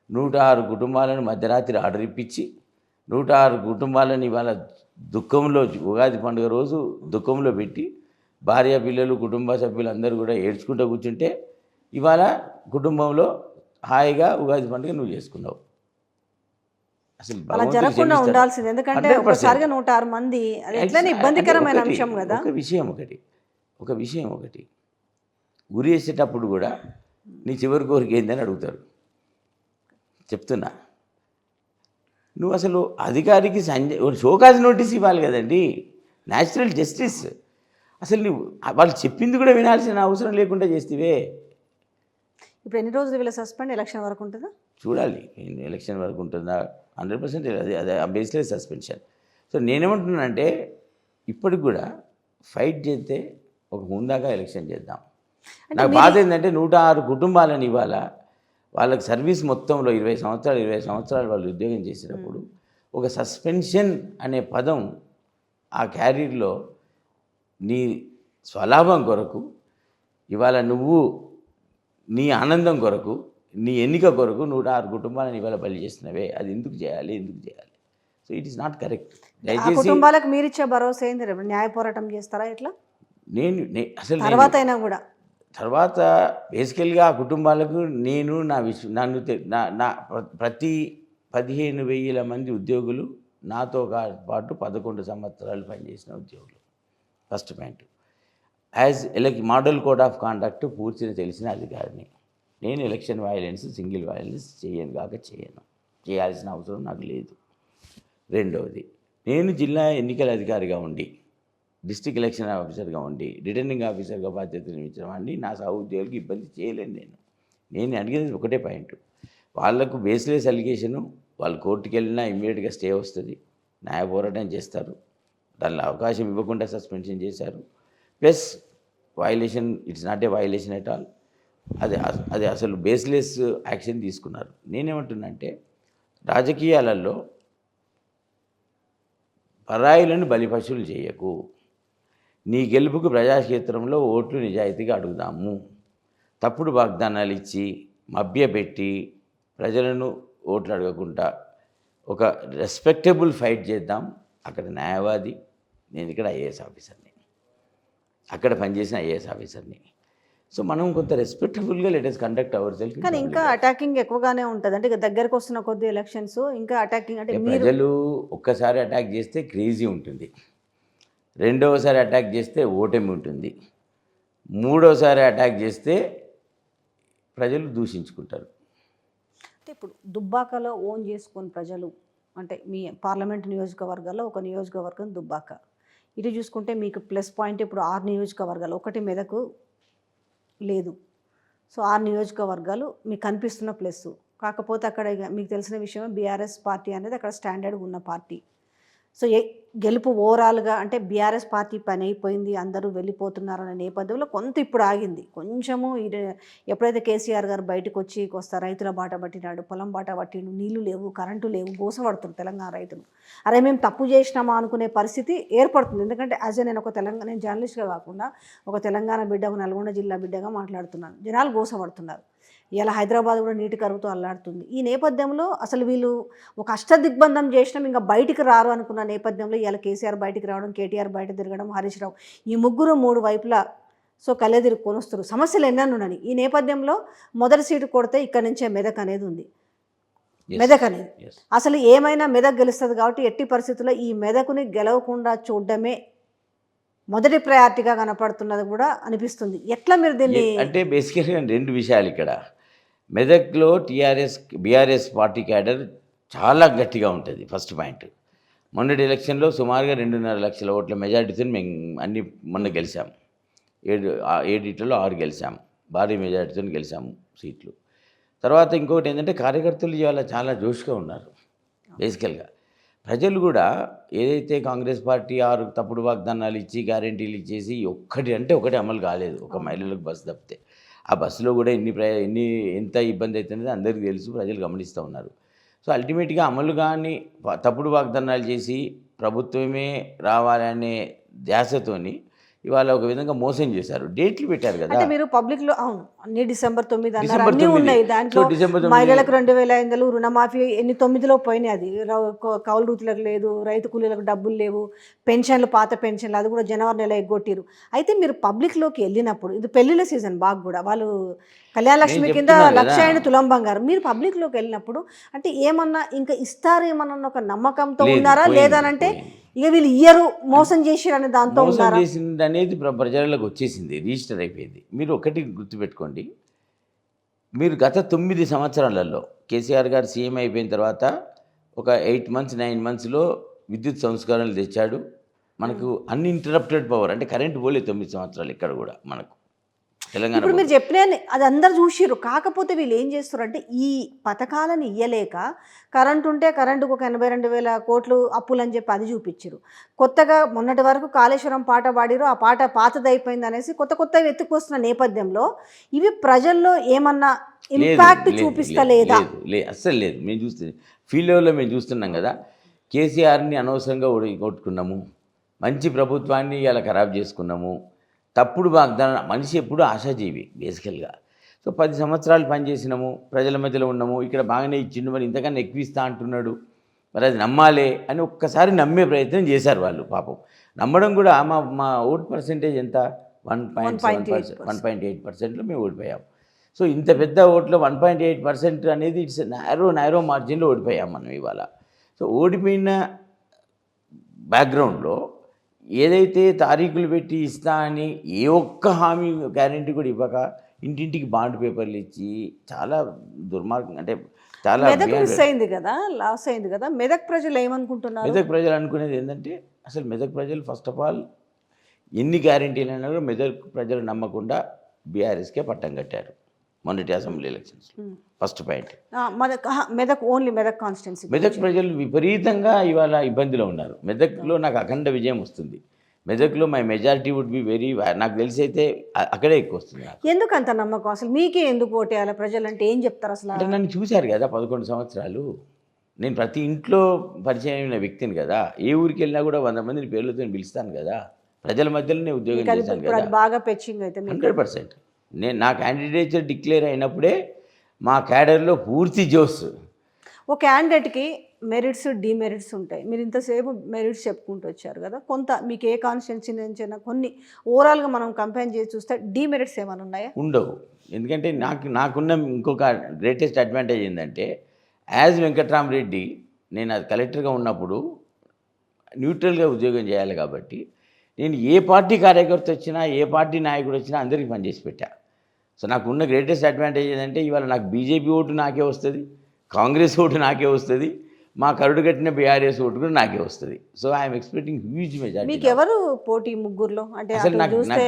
106 కుటుంబాలను మధ్యరాత్రి ఆర్డర్ ఇప్పించి 106 కుటుంబాలను ఇవాళ దుఃఖంలో ఉగాది పండుగ రోజు దుఃఖంలో పెట్టి భార్య పిల్లలు కుటుంబ సభ్యులు అందరూ కూడా ఏడ్చుకుంటూ కూర్చుంటే ఇవాళ కుటుంబంలో హాయిగా ఉగాది పండుగ నువ్వు చేసుకున్నావు. అసలు అలా జరగకుండా ఉండాల్సింది. ఎందుకంటే ఒకసారిగా 106 మంది అది ఎట్లనే ఇబ్బందికరమైన అంశం కదా. ఒక విషయం ఒకటి గురి చేసేటప్పుడు కూడా నీ చివరి కోరిక ఏందని అడుగుతారు. చెప్తున్నా, నువ్వు అసలు అధికారికి షోకాజ్ నోటీస్ ఇవ్వాలి కదండి, న్యాచురల్ జస్టిస్. అసలు నువ్వు వాళ్ళు చెప్పింది కూడా వినాల్సిన అవసరం లేకుండా చేస్తేవే. ఇప్పుడు ఎన్ని రోజులు వీళ్ళ సస్పెండ్? ఎలక్షన్ వరకు ఉంటుందా? చూడాలి, ఎలక్షన్ వరకు ఉంటుందా. 100% అదే బేస్లెస్ సస్పెన్షన్. సో నేనేమంటున్నానంటే ఇప్పటికి కూడా ఫైట్ చేస్తే ఒక హుందాగా ఎలక్షన్ చేద్దాం. నాకు బాధ ఏంటంటే 106 కుటుంబాలను ఇవాళ వాళ్ళకి సర్వీస్ మొత్తంలో 20 సంవత్సరాలు వాళ్ళు ఉద్యోగం చేసినప్పుడు ఒక సస్పెన్షన్ అనే పదం ఆ క్యారీర్లో నీ స్వలాభం కొరకు ఇవాళ నువ్వు నీ ఆనందం కొరకు నీ ఎన్నిక కొరకు 106 కుటుంబాలను ఇవాళ బలి చేసినవే. అది ఎందుకు చేయాలి? So it is not correct. దయచేసి కుటుంబాలకు మీరు ఇచ్చే భరోసా ఏంది? న్యాయ పోరాటం చేస్తారా ఎట్లా? అసలు తర్వాత అయినా కూడా తర్వాత బేసికల్గా ఆ కుటుంబాలకు నేను నా ప్రతి 15,000 మంది ఉద్యోగులు నాతో పాటు 11 సంవత్సరాలు పనిచేసిన ఉద్యోగులు. First point, as model code of conduct పూర్తిగా తెలిసిన అధికారిని. నేను ఎలక్షన్ వైలెన్స్, సింగిల్ వైలెన్స్ చేయను, చేయాల్సిన అవసరం నాకు లేదు. రెండవది, నేను జిల్లా ఎన్నికల అధికారిగా ఉండి డిస్ట్రిక్ట్ ఎలక్షన్ ఆఫీసర్గా ఉండి రిటర్నింగ్ ఆఫీసర్గా బాధ్యతలు నిర్వహించిన వాడిని నా సహోద్యోగులకు ఇబ్బంది చేయలేను. నేను అడిగేది ఒకటే పాయింట్, వాళ్లకు బేస్లెస్ అలిగేషను, వాళ్ళు కోర్టుకు వెళ్ళినా ఇమ్మీడియట్గా స్టే వస్తుంది, న్యాయ పోరాటం చేస్తారు. దానిలో అవకాశం ఇవ్వకుండా సస్పెన్షన్ చేశారు. Plus violation, it's not a violation at all. అది అసలు బేస్లెస్ యాక్షన్ తీసుకున్నారు. నేనేమంటున్నా అంటే రాజకీయాలలో పరాయిలను బలిపశువులు చేయకు. నీ గెలుపుకు ప్రజాక్షేత్రంలో ఓట్లు నిజాయితీగా అడుగుదాము. తప్పుడు వాగ్దానాలు ఇచ్చి మభ్యపెట్టి ప్రజలను ఓట్లు అడగకుండా ఒక రెస్పెక్టబుల్ ఫైట్ చేద్దాం. అక్కడ న్యాయవాది, నేను ఇక్కడ ఐఏఎస్ ఆఫీసర్ని, అక్కడ పనిచేసిన ఐఏఎస్ ఆఫీసర్ని. సో మనం కొంత రెస్పెక్టబుల్గా let us conduct our self. కానీ ఇంకా అటాకింగ్ ఎక్కువగానే ఉంటుంది. అంటే ఇక దగ్గరకు వస్తున్న కొద్ది ఎలక్షన్స్ ఇంకా అటాకింగ్. అంటే ప్రజలు ఒక్కసారి అటాక్ చేస్తే క్రేజీ ఉంటుంది, రెండవసారి అటాక్ చేస్తే ఓటమి ఉంటుంది, మూడవసారి అటాక్ చేస్తే ప్రజలు దూషించుకుంటారు. అంటే ఇప్పుడు దుబ్బాకలో ఓన్ చేసుకుని ప్రజలు, అంటే మీ పార్లమెంట్ నియోజకవర్గాల్లో ఒక నియోజకవర్గం దుబ్బాక, ఇటు చూసుకుంటే మీకు ప్లస్ పాయింట్ ఇప్పుడు 6 నియోజకవర్గాలు, ఒకటి మెదకు లేదు. సో 6 నియోజకవర్గాలు మీకు కనిపిస్తున్న ప్లస్. కాకపోతే అక్కడ మీకు తెలిసిన విషయమే, బీఆర్ఎస్ పార్టీ అనేది అక్కడ స్టాండర్డ్గా ఉన్న పార్టీ. సో గెలుపు ఓవరాల్గా అంటే బీఆర్ఎస్ పార్టీ పని అయిపోయింది, అందరూ వెళ్ళిపోతున్నారు అనే నేపథ్యంలో కొంత ఇప్పుడు ఆగింది. కొంచెము ఎప్పుడైతే కేసీఆర్ గారు బయటకు వచ్చి వస్తా రైతుల బాట పట్టినాడు, పొలం బాట పట్టిండు, నీళ్లు లేవు, కరెంటు లేవు, గోసపడుతున్నారు తెలంగాణ రైతులు. అరే మేము తప్పు చేసినామా అనుకునే పరిస్థితి ఏర్పడుతుంది. ఎందుకంటే నేను నేను జర్నలిస్ట్గా కాకుండా ఒక తెలంగాణ బిడ్డగా, నల్గొండ జిల్లా బిడ్డగా మాట్లాడుతున్నాను. జనాలు గోసపడుతున్నారు. ఇలా హైదరాబాద్ కూడా నీటి కరువుతో అల్లాడుతుంది. ఈ నేపథ్యంలో అసలు వీళ్ళు ఒక అష్టదిగ్బంధం చేసినాం ఇంకా బయటికి రారు అనుకున్న నేపథ్యంలో ఇలా కేసీఆర్ బయటికి రావడం, కేటీఆర్ బయట తిరగడం, హరీష్ రావు, ఈ ముగ్గురు 3 వైపులా సో కళ్ళెదిరి కొనుస్తారు. సమస్యలు ఎన్నెన్నున్నాయి. ఈ నేపథ్యంలో మొదటి సీటు కొడితే ఇక్కడ నుంచే మెదక్ అనేది ఉంది. మెదక్ అనేది అసలు ఏమైనా మెదక్ గెలుస్తుంది కాబట్టి ఎట్టి పరిస్థితుల్లో ఈ మెదకుని గెలవకుండా చూడడమే మొదటి ప్రయారిటీగా కనపడుతున్నది కూడా అనిపిస్తుంది. ఎట్లా మీరు దీన్ని అంటే బేసికల్గా 2 విషయాలు ఇక్కడ. మెదక్లో బీఆర్ఎస్ పార్టీ క్యాడర్ చాలా గట్టిగా ఉంటుంది. ఫస్ట్ పాయింట్, మొన్నటి ఎలక్షన్లో సుమారుగా 2.5 లక్షల ఓట్ల మెజార్టీతో మేము అన్ని మొన్న గెలిచాము. 7 6 గెలిచాము, భారీ మెజార్టీతో గెలిచాము సీట్లు. తర్వాత ఇంకొకటి ఏంటంటే కార్యకర్తలు ఇవాళ చాలా జోష్గా ఉన్నారు. బేసికల్గా ప్రజలు కూడా ఏదైతే కాంగ్రెస్ పార్టీ 6 తప్పుడు వాగ్దానాలు ఇచ్చి గ్యారెంటీలు ఇచ్చేసి ఒక్కటి అంటే ఒకటి అమలు కాలేదు, ఒక మహిళలకు బస్సు తప్పితే. ఆ బస్సులో కూడా ఎంత ఇబ్బంది అవుతుందో అందరికీ తెలుసు, ప్రజలు గమనిస్తూ ఉన్నారు. సో అల్టిమేట్గా అమలు కాని తప్పుడు వాగ్దానాలు చేసి ప్రభుత్వమే రావాలనే ధ్యాసతోని ఇవాళ ఒక విధంగా మోసం చేశారు. డేట్లు పెట్టారు కదా. అంటే మీరు పబ్లిక్ లో అవును అన్ని డిసెంబర్ 9 అన్నారు, డిసెంబర్ అన్నీ 9. ఉన్నాయి సో దాంట్లో. డిసెంబర్ 9 మహిళలకు 2,500 రుణమాఫీ ఎన్ని 9లో పోయినాయి. అది కౌలు రైతులకు లేదు, రైతు కూలీలకు డబ్బులు లేవు, పెన్షన్లు పాత పెన్షన్లు అది కూడా జనవరి నెల ఎగ్గొట్టిరు. అయితే మీరు పబ్లిక్లోకి వెళ్ళినప్పుడు ఇది పెళ్లిళ్ళ సీజన్ బాగా కూడా వాళ్ళు కళ్యాణ లక్ష్మి కింద చెప్తున్నాను కదా. 1,00,000 తులం బంగారం. మీరు పబ్లిక్లోకి వెళ్ళినప్పుడు అంటే ఏమన్నా ఇంకా ఇస్తారేమన్నా ఒక నమ్మకంతో లేదు, ఉన్నారా, పోయింది, లేదనంటే పోయింది. ఇక వీళ్ళు ఇయ్యరు మోసం చేసిరు అనే దాంతో మోసం ఉన్నారా? చేసింది అనేది ప్రజలకు వచ్చేసింది, రిజిస్టర్ అయిపోయింది. మీరు ఒకటి గుర్తుపెట్టుకోండి, మీరు గత 9 సంవత్సరాలలో కేసీఆర్ గారు సీఎం అయిపోయిన తర్వాత ఒక 8 మంత్స్ 9 మంత్స్లో విద్యుత్ సంస్కరణలు తెచ్చాడు. మనకు అన్ఇంటరప్టెడ్ పవర్, అంటే కరెంటు పోలేదు 9 సంవత్సరాలు ఇక్కడ కూడా మనకు తెలంగాణ. ఇప్పుడు మీరు చెప్పిన అది అందరు చూసిర్రు. కాకపోతే వీళ్ళు ఏం చేస్తారు అంటే ఈ పథకాలను ఇయ్యలేక కరెంటు ఉంటే కరెంటుకు ఒక 82,000 కోట్లు అప్పులు అని చెప్పి అది చూపించారు. కొత్తగా మొన్నటి వరకు కాళేశ్వరం పాట పాడిరు, ఆ పాట పాతది అయిపోయింది అనేసి కొత్తవి ఎత్తుకొస్తున్న నేపథ్యంలో ఇవి ప్రజల్లో ఏమన్నా ఇంపాక్ట్ చూపిస్తలేదా? అస్సలు లేదు. మేము చూస్తే ఫీల్డ్ లెవెల్లో మేము చూస్తున్నాం కదా. కేసీఆర్ని అనవసరంగా కొట్టుకున్నాము, మంచి ప్రభుత్వాన్ని ఇలా ఖరాబ్ చేసుకున్నాము. తప్పుడు వాగ్దానం. మనిషి ఎప్పుడు ఆశాజీవి బేసికల్గా. సో 10 సంవత్సరాలు పనిచేసినాము, ప్రజల మధ్యలో ఉన్నాము, ఇక్కడ బాగానే ఇచ్చిండు, మరి ఇంతకన్నా ఎక్కువ ఇస్తా అంటున్నాడు, మరి అది నమ్మాలే అని ఒక్కసారి నమ్మే ప్రయత్నం చేశారు వాళ్ళు. పాపం నమ్మడం కూడా మా ఓట్ పర్సెంటేజ్ ఎంత, 1.7%, 1.8%లో మేము ఓడిపోయాం. సో ఇంత పెద్ద ఓట్లో 1.8% అనేది ఇట్స్ నారో మార్జిన్లో ఓడిపోయాం మనం ఇవాళ. సో ఓడిపోయిన బ్యాక్గ్రౌండ్లో ఏదైతే తారీఖులు పెట్టి ఇస్తా అని ఏ ఒక్క హామీ గ్యారెంటీ కూడా ఇవ్వక ఇంటింటికి బాండ్ పేపర్లు ఇచ్చి చాలా దుర్మార్గం, అంటే చాలా మెదక్ మిస్ అయింది కదా, లాస్ అయింది కదా. మెదక్ ప్రజలు ఏమనుకుంటున్నారు? మెదక్ ప్రజలు అనుకునేది ఏంటంటే అసలు మెదక్ ప్రజలు ఫస్ట్ ఆఫ్ ఆల్ ఎన్ని గ్యారెంటీలు అయినా కూడా మెదక్ ప్రజలు నమ్మకుండా బీఆర్ఎస్కే పట్టం కట్టారు మొన్నటి assembly elections. First point. Medak only Medak constituency. Medak ప్రజలు విపరీతంగా ఇవాళ ఇబ్బందిలో ఉన్నారు. మెదక్లో నాకు అఖండ విజయం వస్తుంది. మెదక్లో my majority would be very, నాకు తెలిసి అయితే అక్కడే ఎక్కువ వస్తుంది. ఎందుకు అంత నమ్మకం? అసలు మీకే ఎందుకు ఓటేయాలి ప్రజలు అంటే ఏం చెప్తారు అసలు? అంటే నన్ను చూశారు కదా 11 సంవత్సరాలు, నేను ప్రతి ఇంట్లో పరిచయమైన వ్యక్తిని కదా. ఏ ఊరికి వెళ్ళినా కూడా 100 మందిని పేర్లతో పిలుస్తాను కదా. ప్రజల మధ్యలోనే ఉద్యోగం చేశాను కదా. బాగా పెచ్చింగ్ అయితే 100%. నా క్యాండిడేచర్ డిక్లేర్ అయినప్పుడే మా క్యాడర్లో పూర్తి జోస్. ఓ క్యాండిడేట్కి మెరిట్స్ డిమెరిట్స్ ఉంటాయి. మీరు ఇంతసేపు మెరిట్స్ చెప్పుకుంటూ వచ్చారు కదా. కొంత మీకు ఏ కాన్స్టిట్యున్సీ నుంచి అయినా కొన్ని ఓవరాల్గా మనం కంపేర్ చేసి చూస్తే డిమెరిట్స్ ఏమైనా ఉన్నాయా? ఉండవు. ఎందుకంటే నాకున్న ఇంకొక గ్రేటెస్ట్ అడ్వాంటేజ్ ఏంటంటే యాజ్ వెంకట్రామరెడ్డి నేను అది కలెక్టర్గా ఉన్నప్పుడు న్యూట్రల్గా ఉద్యోగం చేయాలి కాబట్టి నేను ఏ పార్టీ కార్యకర్త వచ్చినా ఏ పార్టీ నాయకుడు వచ్చినా అందరికీ పనిచేసి పెట్టా. సో నాకు ఉన్న గ్రేటెస్ట్ అడ్వాంటేజ్ ఏంటంటే ఇవాళ నాకు బీజేపీ ఓటు నాకే వస్తుంది, కాంగ్రెస్ ఓటు నాకే వస్తుంది, మా కరుడు కట్టిన బీఆర్ఎస్ ఓటు కూడా నాకే వస్తుంది. So I'm expecting huge majority. మీకు ఎవరు పోటీ ముగ్గురులో? అంటే అసలు చూస్తే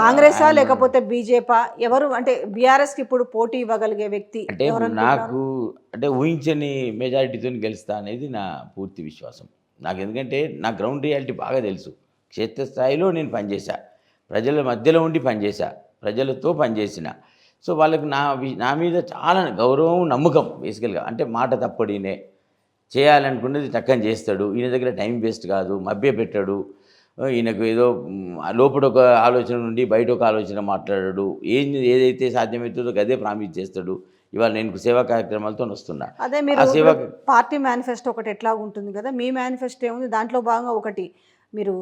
కాంగ్రెసా లేకపోతే బీజేపీ ఎవరు? అంటే బీఆర్ఎస్కి ఇప్పుడు పోటీ ఇవ్వగలిగే వ్యక్తి అంటే నాకు అంటే ఊహించని మెజారిటీతో గెలుస్తా అనేది నా పూర్తి విశ్వాసం నాకు. ఎందుకంటే నా గ్రౌండ్ రియాలిటీ బాగా తెలుసు. క్షేత్రస్థాయిలో నేను పనిచేశా, ప్రజల మధ్యలో ఉండి పనిచేశా, ప్రజలతో పనిచేసిన. సో వాళ్ళకి నా మీద చాలా గౌరవం, నమ్మకం బేసికల్గా. అంటే మాట తప్పడినే చేయాలనుకున్నది చక్కని చేస్తాడు, ఈయన దగ్గర టైం వేస్ట్ కాదు, మభ్య పెట్టాడు, ఈయనకు ఏదో లోపల ఒక ఆలోచన నుండి బయట ఒక ఆలోచన మాట్లాడాడు, ఏదైతే సాధ్యమవుతుందో అదే ప్రామిస్ చేస్తాడు. ఇవాళ నేను సేవా కార్యక్రమాలతో వస్తున్నా. అదే మీరు పార్టీ మేనిఫెస్టో ఒకటి ఎట్లా ఉంటుంది కదా, మీ మేనిఫెస్టో ఏముంది దాంట్లో భాగంగా ఒకటి మీరు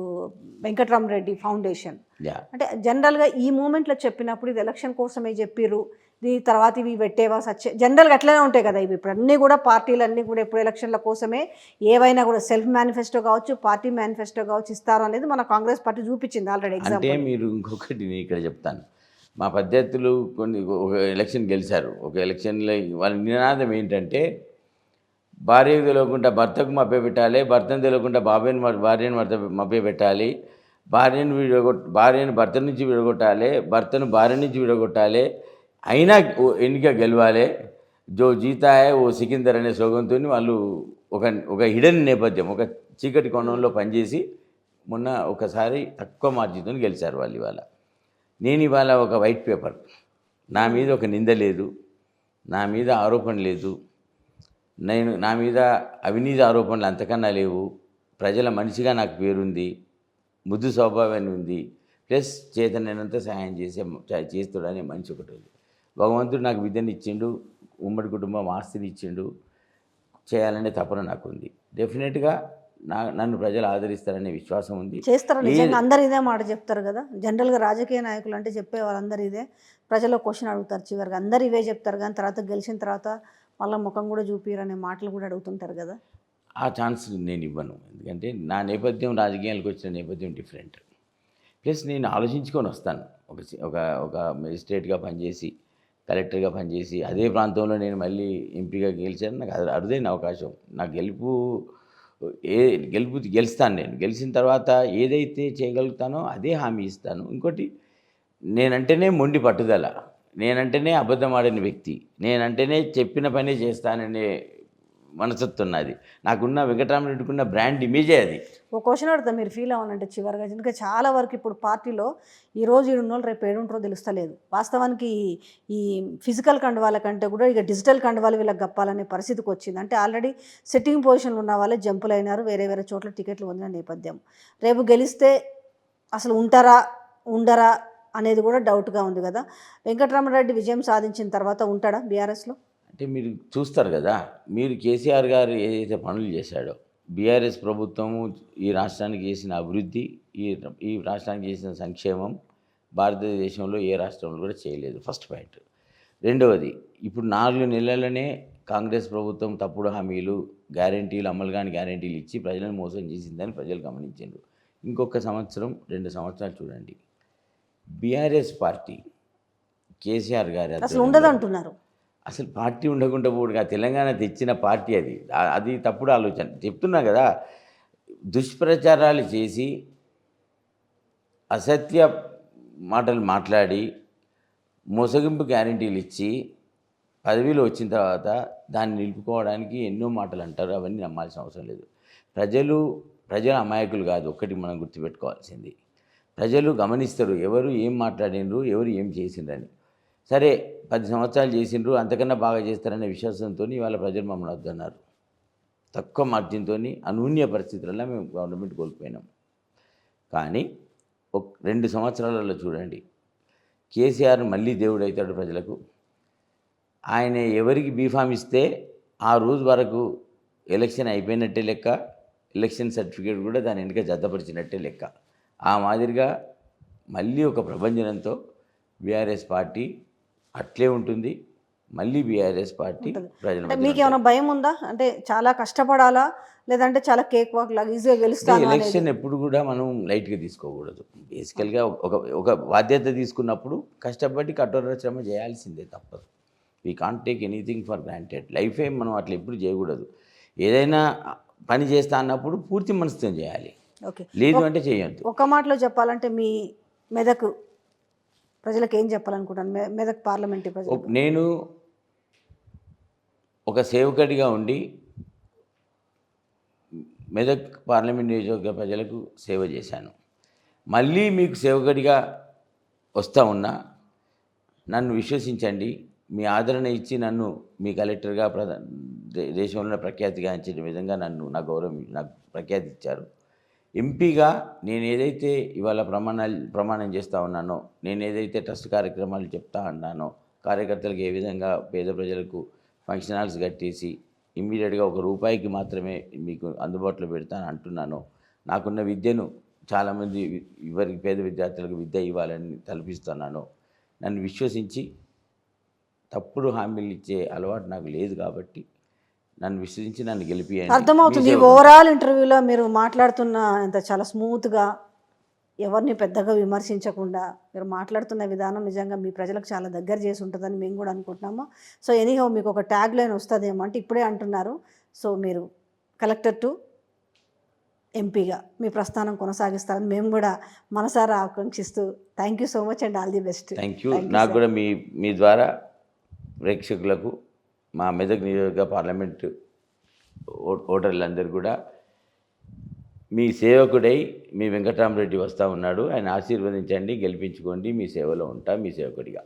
వెంకట్రామరెడ్డి ఫౌండేషన్. అంటే జనరల్గా ఈ మూమెంట్లో చెప్పినప్పుడు ఇది ఎలక్షన్ కోసమే చెప్పిర్రు, దీని తర్వాత ఇవి పెట్టేవా జనరల్గా అట్లనే ఉంటాయి కదా. ఇవి ఇప్పుడు అన్నీ కూడా పార్టీలన్నీ కూడా ఎప్పుడు ఎలక్షన్ల కోసమే ఏవైనా కూడా సెల్ఫ్ మేనిఫెస్టో కావచ్చు, పార్టీ మేనిఫెస్టో కావచ్చు ఇస్తారు అనేది మన కాంగ్రెస్ పార్టీ చూపించింది ఆల్రెడీ. అంటే మీరు ఇంకొకటి నేను ఇక్కడ చెప్తాను, మా పద్ధతులు ఒక ఎలక్షన్ గెలిచారు. ఒక ఎలక్షన్లో వాళ్ళ నినాదం ఏంటంటే భార్యకు తెలియకుండా భర్తకు మభ్య పెట్టాలి, భర్తను తెలియకుండా భార్యను మభ్య పెట్టాలి, భార్యను భర్త నుంచి విడగొట్టాలి, భర్తను భార్య నుంచి విడగొట్టాలి, అయినా ఎన్నిక గెలవాలి, జో జీతా హై ఓ సికిందర్ అనే స్లోగన్తో వాళ్ళు ఒక ఒక హిడెన్ నేపథ్యం, ఒక చీకటి కోణంలో పనిచేసి మొన్న ఒకసారి తక్కువ మార్జిన్తో గెలిచారు వాళ్ళు. ఇవాళ నేను ఇవాళ ఒక వైట్ పేపర్, నా మీద ఒక నింద లేదు, నా మీద ఆరోపణ లేదు, నా మీద అవినీతి ఆరోపణలు అంతకన్నా లేవు, ప్రజల మనిషిగా నాకు పేరుంది, ముద్దు స్వభావాన్ని ఉంది, ప్లస్ చేతనైనంత సహాయం చేస్తాడనే మనిషి ఒకటి ఉంది. భగవంతుడు నాకు విద్యను ఇచ్చిండు, ఉమ్మడి కుటుంబం ఆస్తిని ఇచ్చిండు, చేయాలనే తపన నాకు ఉంది. డెఫినెట్గా నన్ను ప్రజలు ఆదరిస్తారనే విశ్వాసం ఉంది. చేస్తారు నిజంగా, అందరు ఇదే మాట చెప్తారు కదా. జనరల్గా రాజకీయ నాయకులు అంటే చెప్పే వాళ్ళందరూ ఇదే, ప్రజల్లో క్వశ్చన్ అడుగుతారు చివరికి, అందరు ఇవే చెప్తారు, కానీ తర్వాత గెలిచిన తర్వాత మళ్ళీ ముఖం కూడా చూపిరనే మాటలు కూడా అడుగుతుంటారు కదా. ఆ ఛాన్స్ నేను ఇవ్వను, ఎందుకంటే నా నేపథ్యం, రాజకీయాలకు వచ్చిన నేపథ్యం డిఫరెంట్. ప్లస్ నేను ఆలోచించుకొని వస్తాను. ఒక ఒక మెజిస్ట్రేట్గా పనిచేసి, కలెక్టర్గా పనిచేసి, అదే ప్రాంతంలో నేను మళ్ళీ ఎంపీగా గెలిచాను. నాకు అది అరుదైన అవకాశం. నాకు గెలుస్తాను. నేను గెలిచిన తర్వాత ఏదైతే చేయగలుగుతానో అదే హామీ ఇస్తాను. ఇంకోటి, నేనంటేనే మొండి పట్టుదల, నేనంటేనే అబద్ధం ఆడని వ్యక్తి, నేనంటేనే చెప్పిన పనే చేస్తాననే మనసత్వం నాది. నాకున్న వెంకటరామరెడ్డికున్న బ్రాండ్ ఇమేజే అది. ఒక క్వశ్చన్ అడుగుతా, మీరు ఫీల్ అవ్వాలంటే చివరిగా, ఎందుకంటే చాలా వరకు ఇప్పుడు పార్టీలో ఈరోజు ఈడున్నోళ్ళు రేపు ఏడుంటారో తెలుస్తలేదు. వాస్తవానికి ఈ ఫిజికల్ కండువాల కంటే కూడా ఇక డిజిటల్ కండువాలు వీళ్ళకి గప్పాలనే పరిస్థితికి వచ్చింది. అంటే ఆల్రెడీ సిట్టింగ్ పొజిషన్లో ఉన్న వాళ్ళే జంపులు అయినారు, వేరే వేరే చోట్ల టికెట్లు పొందిన నేపథ్యం. రేపు గెలిస్తే అసలు ఉంటారా ఉండరా అనేది కూడా డౌట్గా ఉంది కదా. వెంకటరామరెడ్డి విజయం సాధించిన తర్వాత ఉంటాడా బీఆర్ఎస్లో? అంటే మీరు చూస్తారు కదా, మీరు కేసీఆర్ గారు ఏదైతే పనులు చేశాడో, బీఆర్ఎస్ ప్రభుత్వము ఈ రాష్ట్రానికి చేసిన అభివృద్ధి, ఈ రాష్ట్రానికి చేసిన సంక్షేమం భారతదేశంలో ఏ రాష్ట్రంలో కూడా చేయలేదు. First point. రెండవది, ఇప్పుడు 4 నెలలనే కాంగ్రెస్ ప్రభుత్వం తప్పుడు హామీలు, గ్యారెంటీలు, అమలు కాని గ్యారెంటీలు ఇచ్చి ప్రజలను మోసం చేసిందని ప్రజలు గమనించారు. ఇంకొక సంవత్సరం 2 సంవత్సరాలు చూడండి, బీఆర్ఎస్ పార్టీ కేసీఆర్ గారు అసలు ఉండదు అంటున్నారు. అసలు పార్టీ ఉండకుండా పోడుగా తెలంగాణ తెచ్చిన పార్టీ అది తప్పుడు ఆలోచన. చెప్తున్నా కదా, దుష్ప్రచారాలు చేసి అసత్య మాటలు మాట్లాడి మోసగింపు గ్యారెంటీలు ఇచ్చి పదవిలో వచ్చిన తర్వాత దాన్ని నిలుపుకోవడానికి ఎన్నో మాటలు అంటారు. అవన్నీ నమ్మాల్సిన అవసరం లేదు. ప్రజలు అమాయకులు కాదు. ఒక్కటి మనం గుర్తుపెట్టుకోవాల్సింది, ప్రజలు గమనిస్తారు ఎవరు ఏం మాట్లాడినరు, ఎవరు ఏం చేసిండ్రని. సరే 10 సంవత్సరాలు చేసిండ్రు, అంతకన్నా బాగా చేస్తారనే విశ్వాసంతో ఇవాళ ప్రజలు మమ్మల్ని వద్దన్నారు. తక్కువ మార్జిన్తో అనూన్య పరిస్థితులలో మేము గవర్నమెంట్ కోల్పోయినాం. కానీ 2 సంవత్సరాలలో చూడండి, కేసీఆర్ మళ్ళీ దేవుడు అవుతాడు ప్రజలకు. ఆయన ఎవరికి బీఫామ్ ఇస్తే ఆ రోజు వరకు ఎలక్షన్ అయిపోయినట్టే లెక్క, ఎలక్షన్ సర్టిఫికేట్ కూడా దాని వెనుక జతపరిచినట్టే లెక్క. ఆ మాదిరిగా మళ్ళీ ఒక ప్రభంజనంతో బీఆర్ఎస్ పార్టీ అట్లే ఉంటుంది. మళ్ళీ బీఆర్ఎస్ పార్టీ ప్రజల మీకు ఏమైనా భయం ఉందా? అంటే చాలా కష్టపడాలా, లేదంటే చాలా కేక్ వాక్ లాగా ఈజీగా గెలుస్తాను? ఎలక్షన్ ఎప్పుడు కూడా మనం లైట్గా తీసుకోకూడదు. బేసికల్గా ఒక బాధ్యత తీసుకున్నప్పుడు కష్టపడి కఠోర శ్రమ చేయాల్సిందే, తప్పదు. We can't take anything for granted. Life ఏం మనం అట్లా ఎప్పుడు చేయకూడదు. ఏదైనా పని చేస్తా అన్నప్పుడు పూర్తి మనసుతో చేయాలి, లేదు అంటే చేయొద్దు. ఒక మాటలో చెప్పాలంటే మీ మెదక్ ప్రజలకు ఏం చెప్పాలనుకుంటాను? మెదక్ పార్లమెంటరీ ప్రజలు, నేను ఒక సేవకుడిగా ఉండి మెదక్ పార్లమెంట్ నియోజకవర్గ ప్రజలకు సేవ చేశాను. మళ్ళీ మీకు సేవకుడిగా వస్తూ ఉన్నా, నన్ను విశ్వసించండి. మీ ఆదరణ ఇచ్చి నన్ను మీ కలెక్టర్గా దేశంలో ప్రఖ్యాతిగాంచిన విధంగా నాకు ప్రఖ్యాతి ఇచ్చారు. ఎంపీగా నేను ఏదైతే ఇవాళ ప్రమాణం చేస్తూ ఉన్నానో, నేను ఏదైతే ట్రస్ట్ కార్యక్రమాలు చెప్తా ఉన్నానో, కార్యకర్తలకు ఏ విధంగా పేద ప్రజలకు ఫంక్షన్ హాల్స్ కట్టేసి ఇమ్మీడియట్గా ₹1 మాత్రమే మీకు అందుబాటులో పెడతాను అంటున్నాను. నాకున్న విద్యను చాలామంది పేద విద్యార్థులకు విద్య ఇవ్వాలని తలపిస్తున్నాను. నన్ను విశ్వసించి తప్పుడు హామీలు ఇచ్చే అలవాటు నాకు లేదు కాబట్టి నన్ను విశ్వసించి నన్ను గెలిపియండి. అర్థమవుతుంది. ఓవరాల్ ఇంటర్వ్యూలో మీరు మాట్లాడుతున్న ఇంత చాలా స్మూత్గా, ఎవరిని పెద్దగా విమర్శించకుండా మీరు మాట్లాడుతున్న విధానం నిజంగా మీ ప్రజలకు చాలా దగ్గర చేసి ఉంటుందని మేము కూడా అనుకుంటున్నాము. సో ఎనీహౌ మీకు ఒక ట్యాగ్ లైన్ వస్తుందేమో అంటే ఇప్పుడే అంటున్నారు. సో మీరు కలెక్టర్ టు ఎంపీగా మీ ప్రస్థానం కొనసాగిస్తారని మేము కూడా మనసారా ఆకాంక్షిస్తూ thank you so much and all the best. Thank you. నాకు కూడా మీ ద్వారా ప్రేక్షకులకు మా మెదక్ నియోజకవర్గ పార్లమెంటు ఓటర్లందరూ కూడా మీ సేవకుడై మీ వెంకటరామరెడ్డి వస్తూ ఉన్నాడు, ఆయన ఆశీర్వదించండి, గెలిపించుకోండి, మీ సేవలో ఉంటా, మీ సేవకుడిగా.